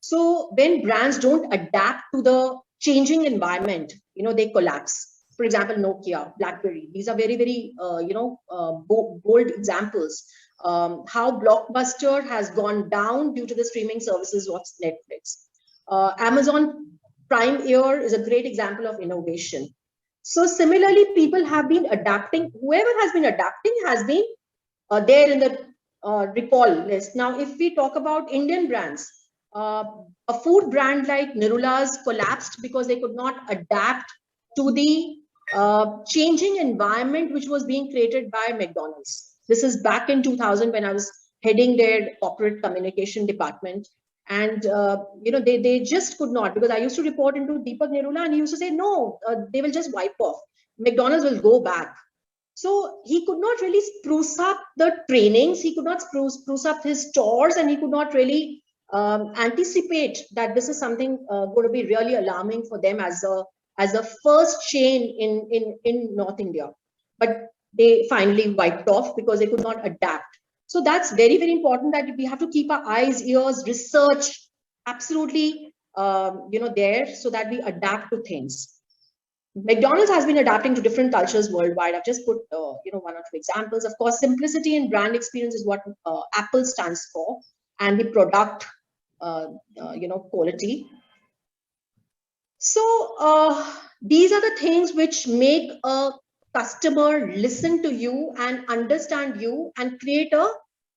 So when brands don't adapt to the changing environment, they collapse. For example, Nokia, BlackBerry, these are very, very, bold examples. How Blockbuster has gone down due to the streaming services of Netflix. Amazon Prime Air is a great example of innovation. So similarly, people have been adapting. Whoever has been adapting has been there in the recall list. Now, if we talk about Indian brands, a food brand like Nirula's collapsed because they could not adapt to the changing environment which was being created by McDonald's. This is back in 2000 when I was heading their corporate communication department. And, they just could not, because I used to report into Deepak Nirula and he used to say, no, they will just wipe off. McDonald's will go back. So he could not really spruce up the trainings. He could not spruce up his stores, and he could not really anticipate that this is something going to be really alarming for them as a first chain in North India. But they finally wiped off because they could not adapt. So that's very, very important, that we have to keep our eyes, ears, research absolutely, there, so that we adapt to things. McDonald's has been adapting to different cultures worldwide. I've just put, one or two examples. Of course, simplicity and brand experience is what Apple stands for, and the product, quality. So these are the things which make a customer listen to you and understand you and create a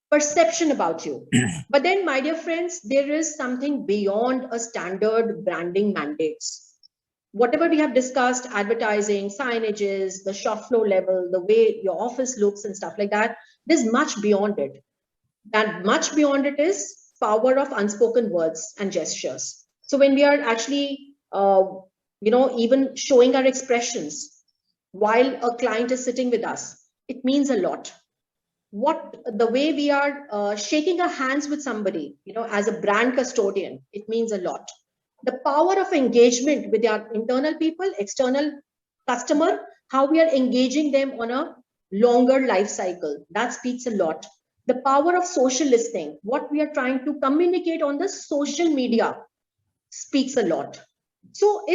perception about you. But then, my dear friends, there is something beyond a standard branding mandates. Whatever we have discussed, advertising, signages, the shop floor level, the way your office looks and stuff like that, there's much beyond it. And much beyond it is power of unspoken words and gestures. So when we are actually, even showing our expressions while a client is sitting with us, it means a lot. The way we are shaking our hands with somebody, as a brand custodian, it means a lot. The power of engagement with our internal people, external customer, how we are engaging them on a longer life cycle, that speaks a lot. The power of social listening, what we are trying to communicate on the social media, speaks a lot. So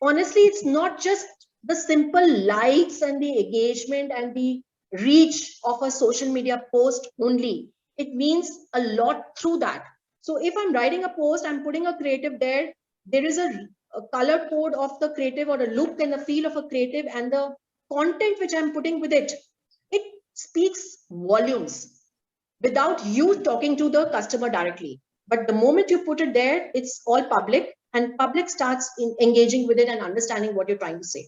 honestly, it's not just the simple likes and the engagement and the reach of a social media post only. It means a lot through that. So if I'm writing a post, I'm putting a creative there. There is a color code of the creative, or a look and the feel of a creative, and the content which I'm putting with it. It speaks volumes without you talking to the customer directly. But the moment you put it there, it's all public, and public starts engaging with it and understanding what you're trying to say.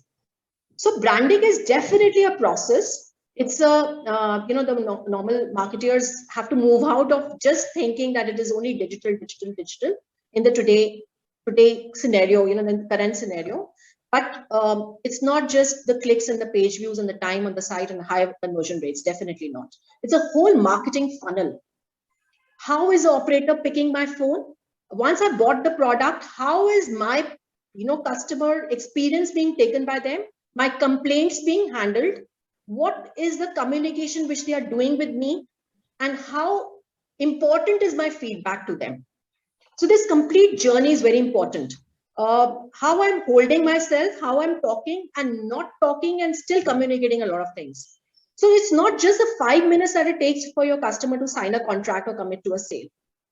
So branding is definitely a process. It's the normal marketers have to move out of just thinking that it is only digital in the today scenario, in the current scenario. But it's not just the clicks and the page views and the time on the site and high conversion rates, definitely not. It's a whole marketing funnel. How is the operator picking my phone? Once I bought the product, how is my customer experience being taken by them? My complaints being handled? What is the communication which they are doing with me? And how important is my feedback to them? So this complete journey is very important. How I'm holding myself, how I'm talking and not talking and still communicating a lot of things. So it's not just the 5 minutes that it takes for your customer to sign a contract or commit to a sale.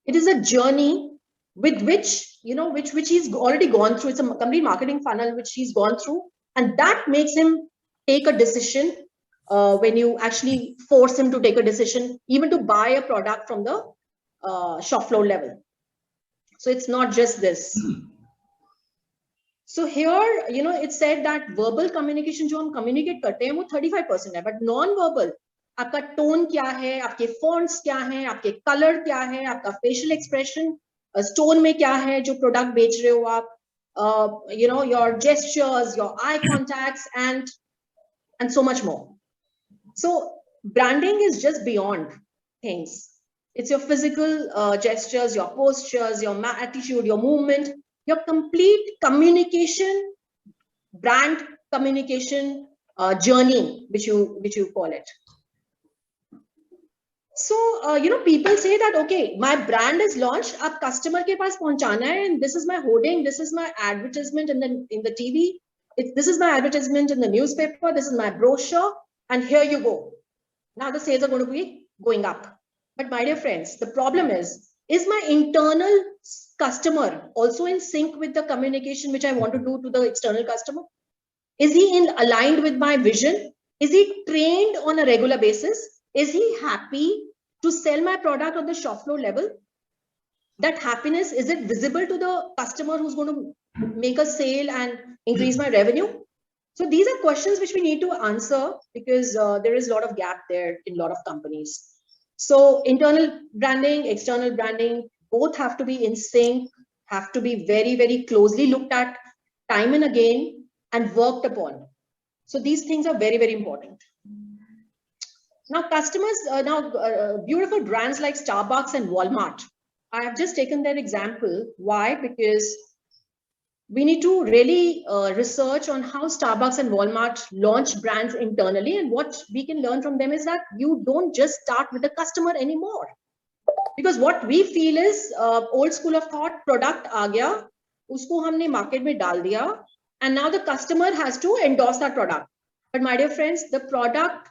It is a journey with which he's already gone through. It's a complete marketing funnel which he's gone through, and that makes him take a decision when you actually force him to take a decision, even to buy a product from the shop floor level. So it's not just this. So here, it's said that verbal communication जो हम communicate करते हैं वो 35% है, but non-verbal आपका tone क्या है, आपके fonts क्या हैं, आपके कलर क्या है, आपका facial expression स्टोर में क्या है जो प्रोडक्ट बेच रहे हो आप, you know, your gestures, your eye contacts, and so much more. So branding is just beyond things. It's your physical gestures, your postures, your attitude, your movement, your complete communication, brand communication journey, which you call it. So, you know, people say that, okay, my brand is launched, ab customer ke paas pahunchana hai, and this is my hoarding, this is my advertisement in the TV, this is my advertisement in the newspaper, this is my brochure, and here you go. Now the sales are going to be going up. But my dear friends, the problem is my internal customer also in sync with the communication which I want to do to the external customer? Is he aligned with my vision? Is he trained on a regular basis? Is he happy to sell my product on the shop floor level? That happiness, is it visible to the customer who's going to make a sale and increase my revenue? So these are questions which we need to answer, because there is a lot of gap there in a lot of companies. So internal branding, external branding, both have to be in sync, have to be very, very closely looked at time and again and worked upon. So these things are very, very important. Now customers, beautiful brands like Starbucks and Walmart, I have just taken that example. Why? Because we need to really research on how Starbucks and Walmart launch brands internally, and what we can learn from them is that you don't just start with the customer anymore. Because what we feel is old school of thought, product aa gaya, usko humne market mein dal diya, and now the customer has to endorse that product. But my dear friends, the product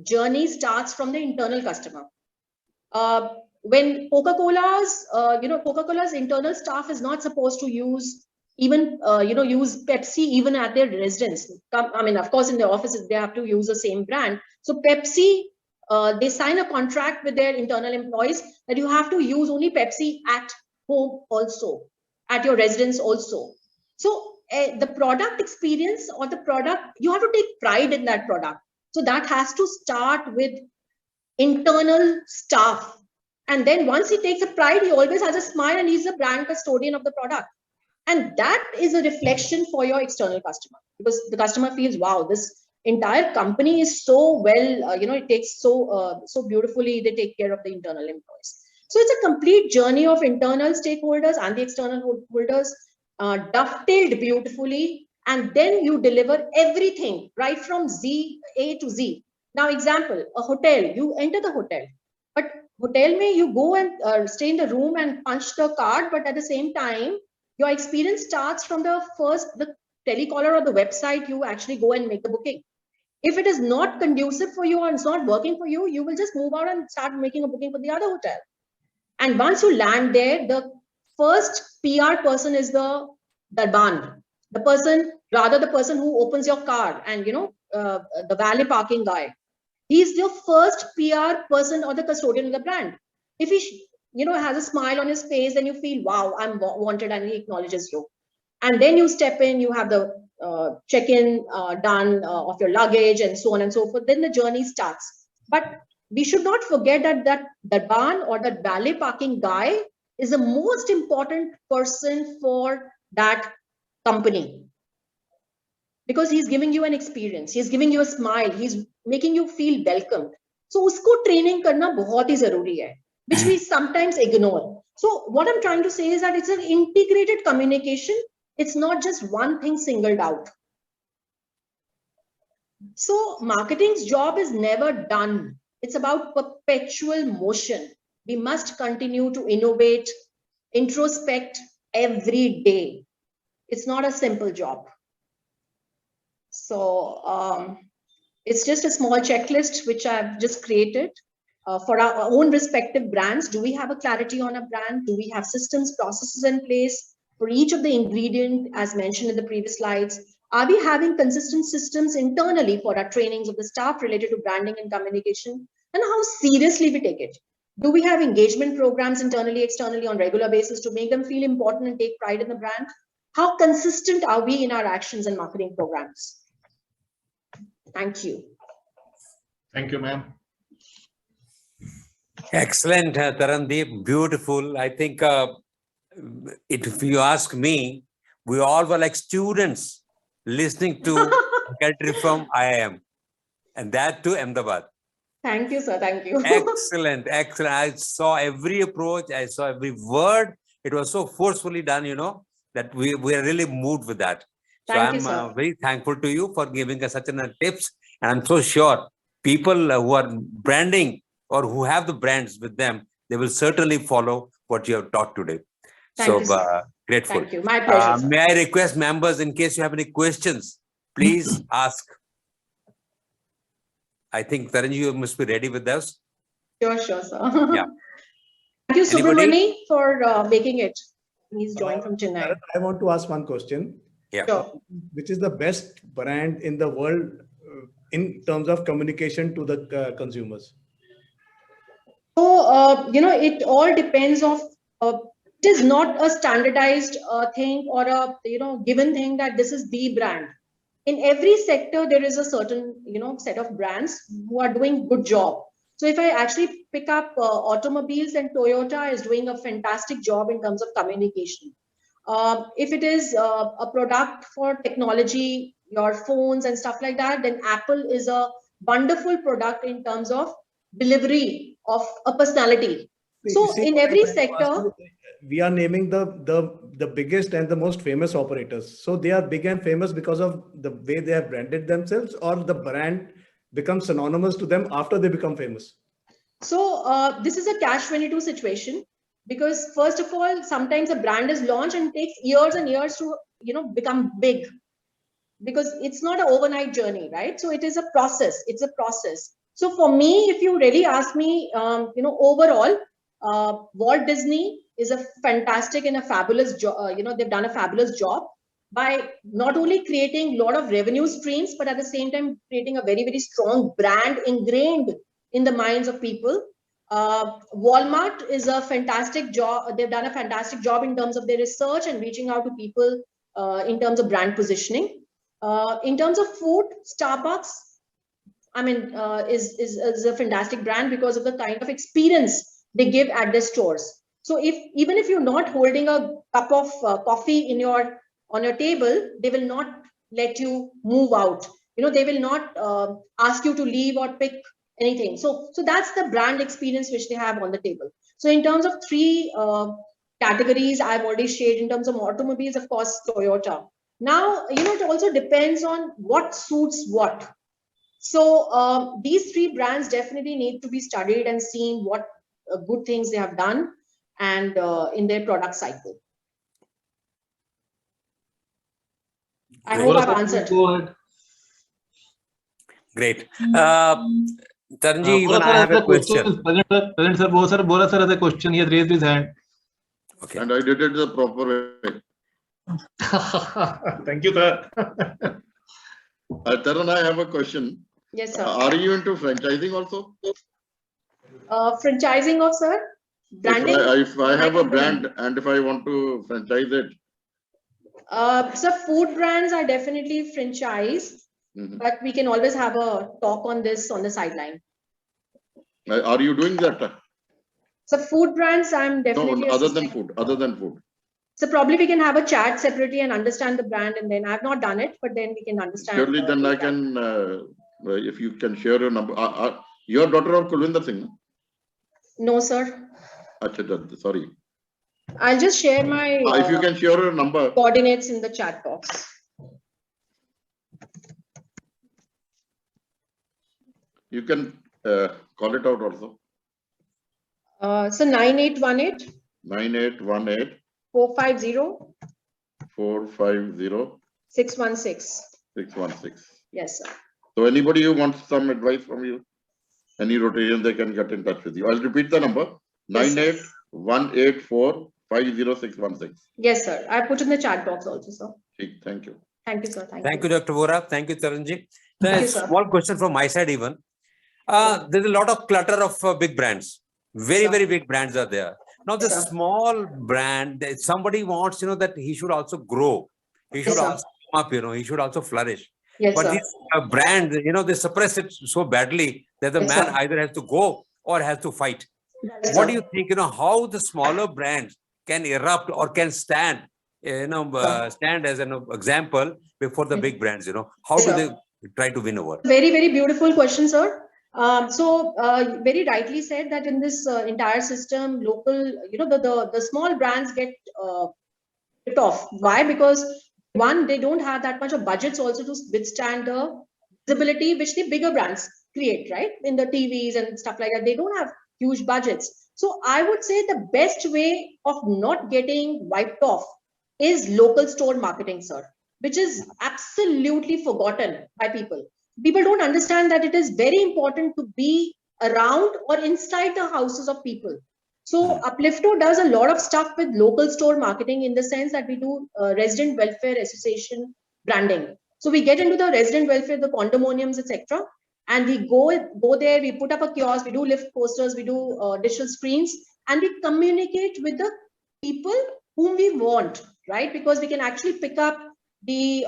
journey starts from the internal customer. When Coca-Cola's, Coca-Cola's internal staff is not supposed to use even use Pepsi even at their residence. I mean, of course, in the offices they have to use the same brand. So Pepsi, they sign a contract with their internal employees that you have to use only Pepsi at home also, at your residence also. So the product experience or the product, you have to take pride in that product. So that has to start with internal staff. And then once he takes a pride, he always has a smile and he's the brand custodian of the product. And that is a reflection for your external customer, because the customer feels, wow, this entire company is so well, it takes so beautifully, they take care of the internal employees. So it's a complete journey of internal stakeholders and the external holders dovetailed beautifully. And then you deliver everything right from A to Z. Now, example, a hotel, you enter the hotel, but hotel mein you go and stay in the room and punch the card, but at the same time, your experience starts from the telecaller or the website, you actually go and make the booking. If it is not conducive for you or it's not working for you, you will just move out and start making a booking for the other hotel. And once you land there, the first PR person is the Darban, the person who opens your car, and the valet parking guy. He's your first PR person or the custodian of the brand. If he has a smile on his face, then you feel, wow, I'm wanted, and he acknowledges you. And then you step in, you have the check-in done of your luggage and so on and so forth. Then the journey starts. But we should not forget that Darban or that valet parking guy is the most important person for that company. Because he's giving you an experience, he's giving you a smile, he's making you feel welcomed. So usko training karna bahut hi zaruri hai, which we sometimes ignore. So what I'm trying to say is that it's an integrated communication. It's not just one thing singled out. So marketing's job is never done. It's about perpetual motion. We must continue to innovate, introspect every day. It's not a simple job. So it's just a small checklist which I've just created for our own respective brands. Do we have a clarity on a brand? Do we have systems, processes in place for each of the ingredient as mentioned in the previous slides? Are we having consistent systems internally for our trainings of the staff related to branding and communication? And how seriously we take it? Do we have engagement programs internally, externally on regular basis to make them feel important and take pride in the brand? How consistent are we in our actions and marketing programs? Thank you. Thank you, ma'am. Excellent, Tarandeep. Beautiful. I think if you ask me, we all were like students listening to Faculty from IIM, and that too Ahmedabad. Thank you, sir. Thank you. Excellent, excellent. I saw every approach. I saw every word. It was so forcefully done, that we are really moved with that. So Thank you, I'm sir. very thankful to you for giving us such tips. And I'm so sure people who are branding or who have the brands with them, they will certainly follow what you have taught today. Thank you, sir. Grateful. Thank you. My pleasure, sir. May I request members, in case you have any questions, please ask. I think Taranji, you must be ready with us. Sure, sir. Yeah. Thank you, Anybody? Subramani, for making it. He's joined from Chennai. Taran, I want to ask one question. Yeah. Sure. Which is the best brand in the world in terms of communication to the consumers? So, it all depends of, it is not a standardized thing or a, given thing that this is the brand. In every sector, there is a certain, set of brands who are doing good job. So if I actually pick up automobiles, then Toyota is doing a fantastic job in terms of communication. If it is a product for technology, your phones and stuff like that, then Apple is a wonderful product in terms of delivery of a personality. So in every sector, we are naming the biggest and the most famous operators. So they are big and famous because of the way they have branded themselves, or the brand becomes synonymous to them after they become famous. So this is a catch-22 situation, because first of all, sometimes a brand is launched and takes years and years to become big, because it's not an overnight journey, right? So it is a process. It's a process. So for me, if you really ask me, overall, Walt Disney is a fantastic and a fabulous job. They've done a fabulous job by not only creating a lot of revenue streams, but at the same time creating a very, very strong brand ingrained in the minds of people. Walmart is a fantastic job. They've done a fantastic job in terms of their research and reaching out to people in terms of brand positioning. In terms of food, Starbucks, is a fantastic brand because of the kind of experience they give at their stores. So even if you're not holding a cup of coffee on your table, they will not let you move out. They will not ask you to leave or pick anything. So that's the brand experience which they have on the table. So in terms of three categories, I've already shared. In terms of automobiles, of course, Toyota. Now, it also depends on what suits what. So these three brands definitely need to be studied and seen what good things they have done and in their product cycle. I hope I've answered. Go ahead. Great. Taranji, even I have a question. Present sir, Bora sir has a question. He has raised his hand. Okay. And I did it the proper way. Thank you, sir. Taran, I have a question. Yes, sir. Are you into franchising also? Franchising of, sir? Branding? If I have a brand and if I want to franchise it. So food brands are definitely franchise, but we can always have a talk on this on the sideline. Are you doing that? So food brands, I'm definitely. No, other than food. So probably we can have a chat separately and understand the brand, and then I've not done it, but then we can understand. Surely then I can, if you can share your number. Your daughter of Kulwinder Singh? No, sir. Achha, sorry. I'll just share my. If you can share your number. Coordinates in the chat box. You can call it out also. So 9818. 9818. 450. 450. 616. 616. Yes, sir. So anybody who wants some advice from you, any Rotarian, they can get in touch with you. I'll repeat the number. 9818450616. Yes, sir. I put in the chat box also, sir. Thank you. Thank you, sir. Thank you, Dr. Vora. Thank you, Taranji. Thank you, A sir. small question from my side even. There's a lot of clutter of big brands. Very, very big brands are there. Now, the small brand, somebody wants, that he should also grow. He should also come up, he should also flourish. Yes, but sir. these brands, they suppress it so badly that the Yes, man sir. either has to go or has to fight. What do you think, how the smaller brands can erupt or can stand, stand as an example before the big brands, how do they try to win over? Very, very beautiful question, sir. Very rightly said that in this entire system, local, the small brands get bit off. Why? Because one, they don't have that much of budgets also to withstand the visibility which the bigger brands create, right? In the TVs and stuff like that, they don't have huge budgets. So I would say the best way of not getting wiped off is local store marketing, sir, which is absolutely forgotten by people. People don't understand that it is very important to be around or inside the houses of people. So Uplifto does a lot of stuff with local store marketing in the sense that we do resident welfare association branding. So we get into the resident welfare, the condominiums, etc. And we go there, we put up a kiosk, we do lift posters, we do digital screens, and we communicate with the people whom we want, right? Because we can actually pick up the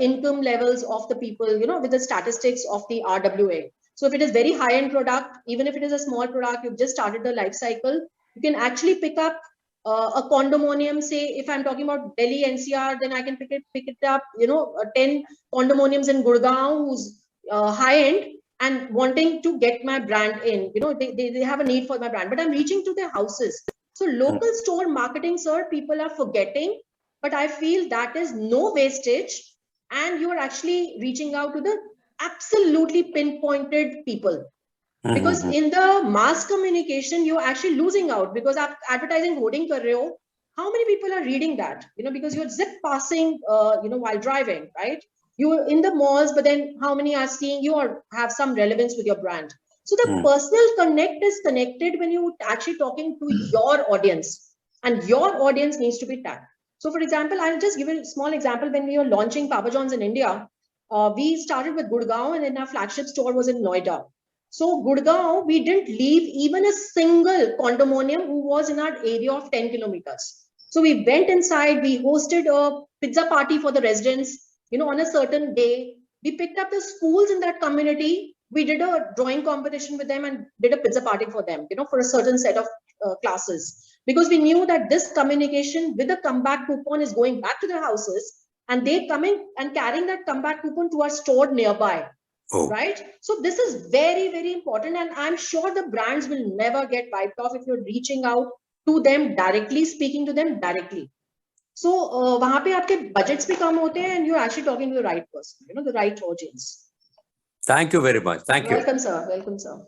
income levels of the people, with the statistics of the RWA. So if it is very high-end product, even if it is a small product, you've just started the life cycle, you can actually pick up a condominium. Say, if I'm talking about Delhi NCR, then I can pick it up, 10 condominiums in Gurgaon who's high-end and wanting to get my brand in. They have a need for my brand, but I'm reaching to their houses. So local store marketing, sir, people are forgetting, but I feel that is no wastage, and you are actually reaching out to the absolutely pinpointed people. Because in the mass communication, you're actually losing out, because advertising hoarding kar rahe ho, how many people are reading that? Because you're zip passing, while driving, right? You're in the malls, but then how many are seeing you or have some relevance with your brand? So the personal connect is connected when you're actually talking to your audience, and your audience needs to be tagged. So for example, I'll just give a small example. When we were launching Papa John's in India, we started with Gurgaon, and then our flagship store was in Noida. So Gurgaon, we didn't leave even a single condominium who was in our area of 10 kilometers. So we went inside, we hosted a pizza party for the residents, on a certain day. We picked up the schools in that community. We did a drawing competition with them and did a pizza party for them, for a certain set of classes. Because we knew that this communication with a comeback coupon is going back to their houses, and they coming and carrying that comeback coupon to our store nearby. Right? So this is very, very important. And I'm sure the brands will never get wiped off if you're reaching out to them directly, speaking to them directly. So wahan pe aapke budgets bhi kam hote hain, and you're actually talking to the right person, the right audience. Thank you very much. Thank you. Welcome, sir. Welcome, sir.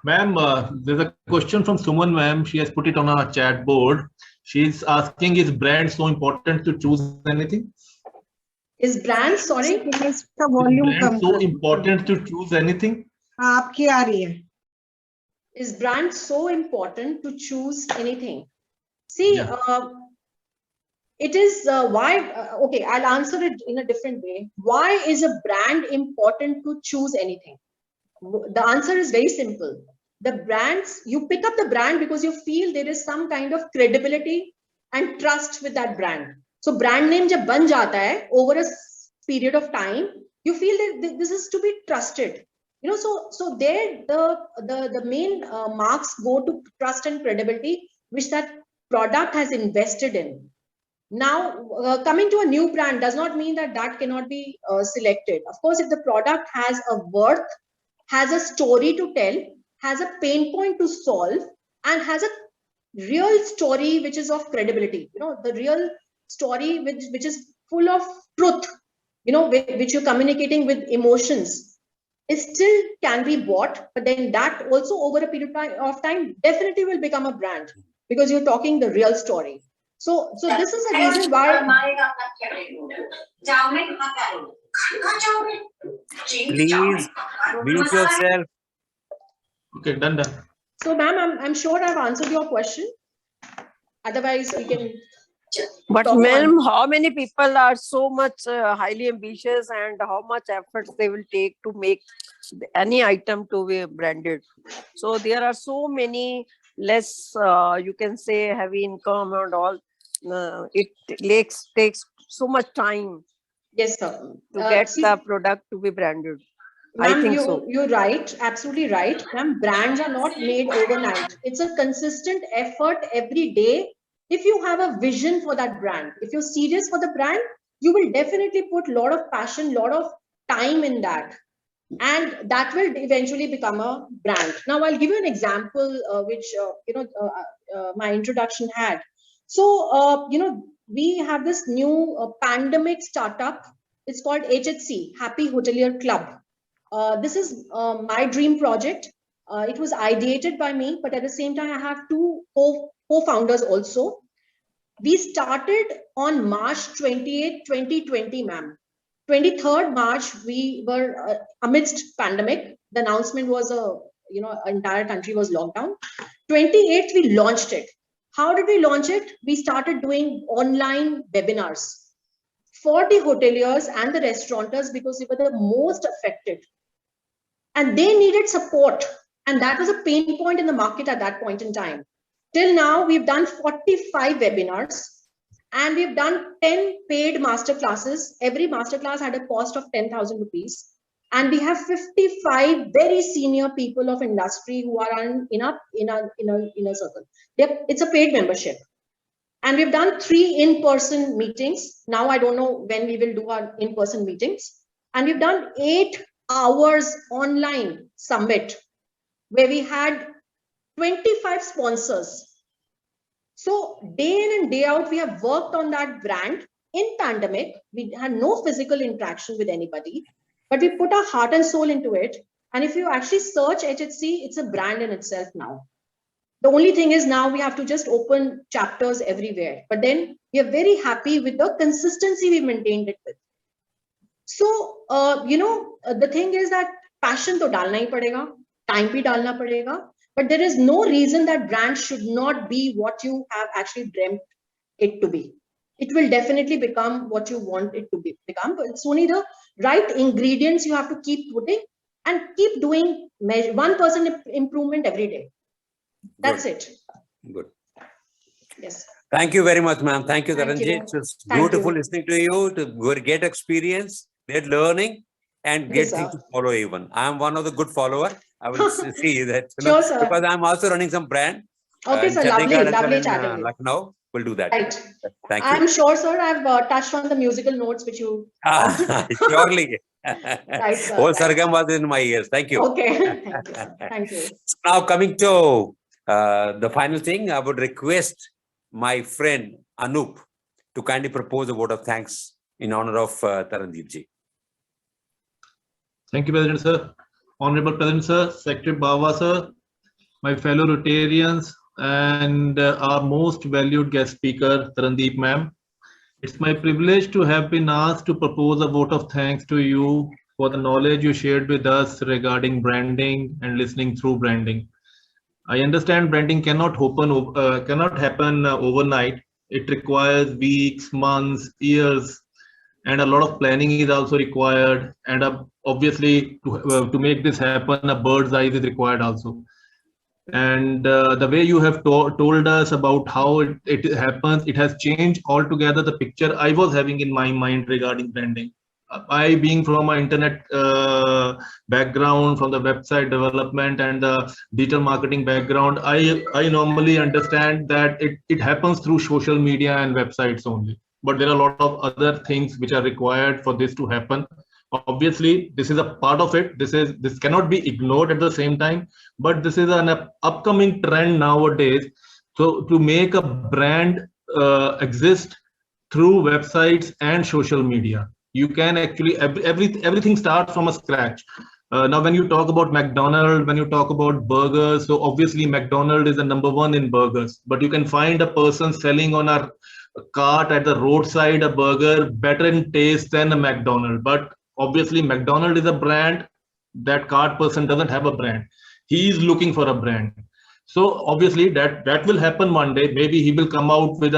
Ma'am, there's a question from Suman, ma'am. She has put it on our chat board. She's asking, is brand so important to choose anything? Is brand, sorry? Is brand so important to choose anything? आपकी आ रही है. Is brand so important to choose anything? See, it is why, okay, I'll answer it in a different way. Why is a brand important to choose anything? The answer is very simple. The brands, you pick up the brand because you feel there is some kind of credibility and trust with that brand. So brand name jab ban jata hai over a period of time, you feel that this is to be trusted. So there the main marks go to trust and credibility, which that product has invested in. Now, coming to a new brand does not mean that that cannot be selected. Of course, if the product has a worth, has a story to tell, has a pain point to solve, and has a real story which is of credibility, the real story which is full of truth, which you're communicating with emotions, it still can be bought, but then that also over a period of time definitely will become a brand, because you're talking the real story. So this is a reason why. Please mute yourself. Okay, done. So ma'am, I'm sure I've answered your question. Otherwise we can. But ma'am, how many people are so much highly ambitious, and how much efforts they will take to make any item to be branded? So there are so many less, you can say, heavy income and all. It takes so much time. Yes, sir. To get the product to be branded. I Ma'am, think so. you're right, absolutely right. Ma'am, brands are not made overnight. It's a consistent effort every day. If you have a vision for that brand, if you're serious for the brand, you will definitely put a lot of passion, lot of time in that. And that will eventually become a brand. Now, I'll give you an example, which, my introduction had. So, we have this new pandemic startup. It's called HHC, Happy Hotelier Club. This is my dream project. It was ideated by me, but at the same time, I have two co-founders also. We started on March 28, 2020, ma'am. 23rd March, we were amidst pandemic. The announcement was entire country was locked down. 28th, we launched it. How did we launch it? We started doing online webinars for the hoteliers and the restaurateurs because we were the most affected. And they needed support. And that was a pain point in the market at that point in time. Till now, we've done 45 webinars and we've done 10 paid masterclasses. Every masterclass had a cost of 10,000 rupees. And we have 55 very senior people of industry who are in a circle. It's a paid membership. And we've done 3 in-person meetings. Now I don't know when we will do our in-person meetings. And we've done 8 hours online summit where we had 25 sponsors. So day in and day out, we have worked on that brand. In pandemic, we had no physical interaction with anybody, but we put our heart and soul into it. And if you actually search HHC, it's a brand in itself now. The only thing is now we have to just open chapters everywhere. But then we are very happy with the consistency we maintained it with. So, the thing is that passion to dalna hi padega, time bhi dalna padega, but there is no reason that brand should not be what you have actually dreamt it to be. It will definitely become what you want it to become, but it's only the right ingredients you have to keep putting and keep doing 1% improvement every day. That's it. Good. Yes. Thank you very much, ma'am. Thank you, Thank Taranji. you. It's Thank beautiful you. listening to you, to get experience, get learning, and get Yes, things sir. to follow even. I am one of the good follower. I will see that, Sure, sir. because I'm also running some brand Okay, in sir. Lovely, Chandigarh as well lovely in chatting with you. Lucknow. We'll do that. Right. Thank I'm you. sure, sir, I've touched on the musical notes which you. Surely. Right, sir. Whole Right. Sargam was in my ears. Thank you. Okay. Thank you, sir. Thank you. Now coming to the final thing, I would request my friend Anup to kindly propose a vote of thanks in honor of Tarandeep ji. Thank you, President sir. Honorable President sir, Secretary Bawa sir, my fellow Rotarians, and our most valued guest speaker, Tarandeep ma'am. It's my privilege to have been asked to propose a vote of thanks to you for the knowledge you shared with us regarding branding and listening through branding. I understand branding cannot happen overnight. It requires weeks, months, years, and a lot of planning is also required. And obviously, to make this happen, a bird's eye is required also. And the way you have told us about how it happens, it has changed altogether the picture I was having in my mind regarding branding. I, being from an internet background, from the website development and the digital marketing background, I normally understand that it happens through social media and websites only. But there are a lot of other things which are required for this to happen. Obviously, this is a part of it. This cannot be ignored at the same time, but this is an upcoming trend nowadays. So to make a brand exist through websites and social media, you can actually everything starts from a scratch. Now, when you talk about McDonald's, when you talk about burgers, so obviously McDonald's is the #1 in burgers, but you can find a person selling on a cart at the roadside a burger better in taste than a McDonald's. But obviously McDonald's is a brand. That cart person doesn't have a brand. He is looking for a brand. So obviously that will happen one day. Maybe he will come out with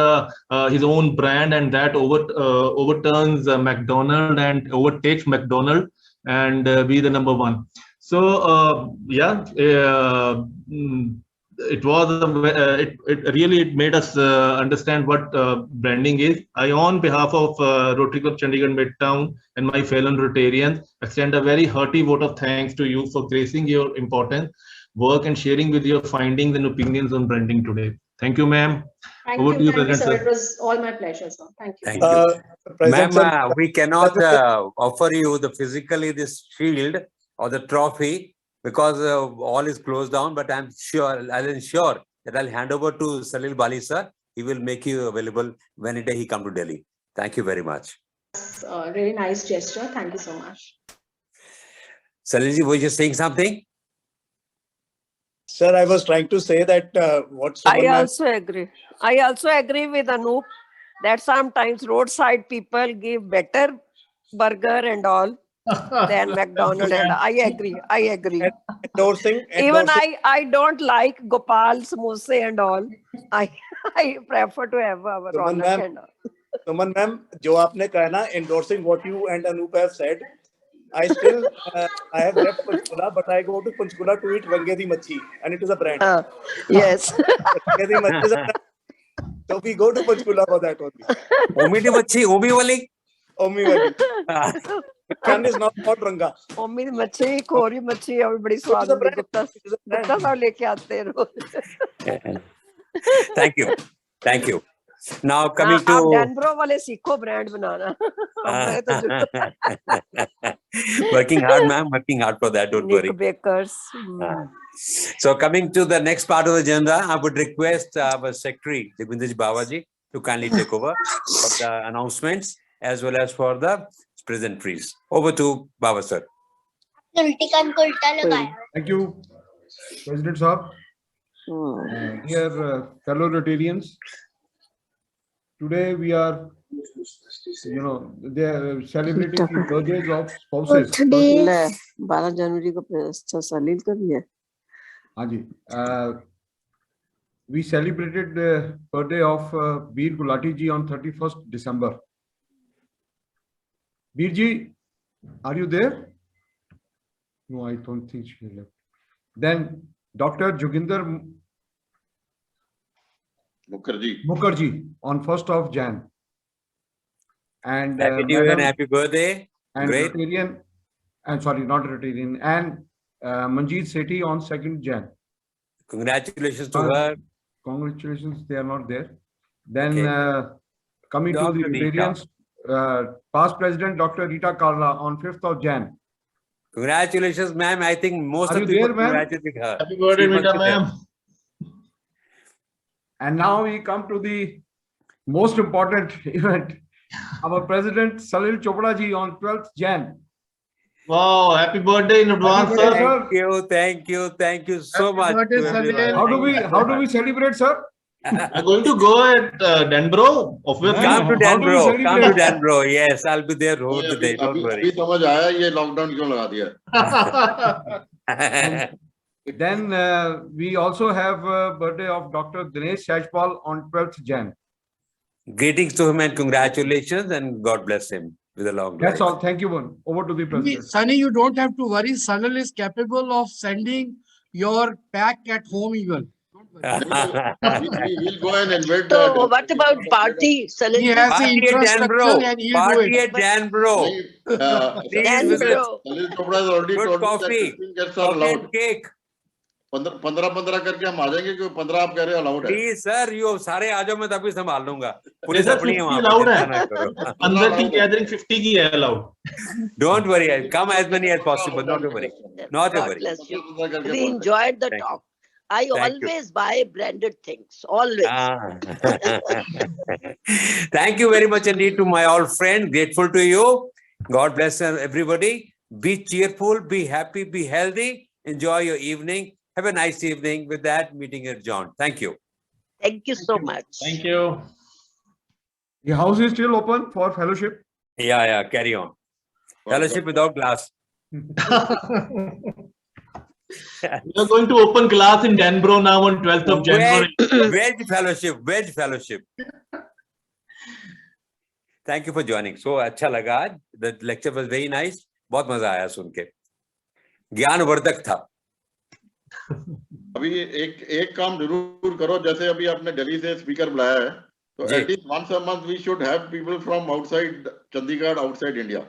his own brand, and that overturns McDonald's and overtakes McDonald's and be the #1. So it was it made us understand what branding is. I, on behalf of Rotary Club Chandigarh Midtown and my fellow Rotarians, extend a very hearty vote of thanks to you for gracing your important work and sharing with your findings and opinions on branding today. Thank you, ma'am. Thank Over you, to you, thank you, President, sir. Sir. It was all my pleasure, sir. Thank you. Thank you. Ma'am, President, sir, we cannot offer you the physically this shield or the trophy because all is closed down, but I'll ensure that I'll hand over to Salil Bali, sir. He will make you available when he come to Delhi. Thank you very much. Really nice gesture. Thank you so much. Salilji, were you saying something? sir, I was trying to say that what I Suman ma'am- also agree. I also agree with Anup that sometimes roadside people give better burger and all than McDonald's. And I agree. I agree. endorsing, Even endorsing, I don't like Gopal samosa and all. I prefer to have our Suman Ronak ma'am, and all. Suman ma'am, जो आपने कहा ना, endorsing what you and Anup have said, I still, I have left Panchkula, but I go to Panchkula to eat Rangedi Machi, and it is a brand. Yes. Rangedi Machi is a brand. So we go to Panchkula for that only. Omidi machi, Omi wali. Omi wali. Chan is not called Ranga. ओमी मच्छी एक और ही मच्छी है, बड़ी स्वाद होती है। गुप्ता साहब लेके आते हैं रोज। Thank you. Thank you. Now coming आप to डैनब्रो वाले सीखो ब्रांड बनाना। हमें तो working hard, ma'am. Working hard for that. Don't worry. Nick Bakers. So coming to the next part of the agenda, I would request our secretary, Digvinderji Bawaji, to kindly take over for the announcements as well as for the pleasantries. Over to Bawa sir. Thank you, President Saab. Dear fellow Rotarians, today we are, they are celebrating the birthdays of spouses. 12 जनवरी को सलील का भी है। हाँ जी, we celebrated the birthday of Veer Gulati ji on 31st December. Veer ji, are you there? No, I don't think she left. Then Dr. Joginder Mukherjee on 1st of Jan. And Happy New Year and happy birthday. and Great. Rotarian, and sorry, not Rotarian, and Manjeet Sethi on 2nd Jan. Congratulations to her. Congratulations, they are not there. Then Okay. coming to Dr. the Rita. Rotarians, past president Dr. Rita Karla on 5th of Jan. Congratulations, ma'am. I think most Are of you the people there, ma'am? congratulating her. Happy birthday, She must Rita be there. ma'am. And now we come to the most important event. Our president Salil Chopra ji on 12th Jan. Wow, happy birthday in advance, birthday, sir. sir. Thank you so Happy much. birthday, to Salil. everyone. How do we celebrate, sir? I'm going to go at Denbro. Obviously. Come to How do we Danbro. Come to celebrate? Danbro. Yes, I'll be there over the day. Don't अभी worry. समझ आया ये lockdown क्यों लगा दिया. Then we also have birthday of Dr. Dinesh Shashpal on 12th Jan. Greetings to him and congratulations and God bless him with a long life. That's all. Thank you, one. Over to the president. Sunny, you don't have to worry. Salil is capable of sending your pack at home even. We'll go and invite. So what about party? Salil? He has the Party at infrastructure Danbro. and he'll do Party it. at Danbro. Please visit. Danbro. Salil Chopra has already Good told me that coffee. 15 guests are Coffee allowed. and cake. 15 करके हम आ जाएंगे क्योंकि 15 आप कह रहे allowed है. Please, sir, you सारे आ जाओ मैं तभी संभाल लूंगा. Yes, पुलिस sir, अपनी है 50 वहाँ पे, allowed चिंता है. ना करो. अंदर की गैदरिंग 50 की है allowed. Don't worry. Come as many as possible. Not to worry. Not to God worry. bless you. 15 करके We बोल रहे. enjoyed the Thank you. talk. I Thank you. always buy branded things. Always. Ah. Thank you very much indeed to my old friend. Grateful to you. God bless everybody. Be cheerful, be happy, be healthy. Enjoy your evening. Have a nice evening. With that, meeting adjourned. Thank you. Thank you so much. Thank you. The house is still open for fellowship. Yeah, carry on. Fellowship without glass. We are going to open class in Denbro now on 12th of January. Veg fellowship. Thank you for joining. So अच्छा लगा आज. The lecture was very nice. बहुत मजा आया सुन के. ज्ञानवर्धक था. अभी एक काम जरूर करो, जैसे अभी आपने दिल्ली से स्पीकर बुलाया है, तो जी। At least once a month we should have people from outside Chandigarh, outside India.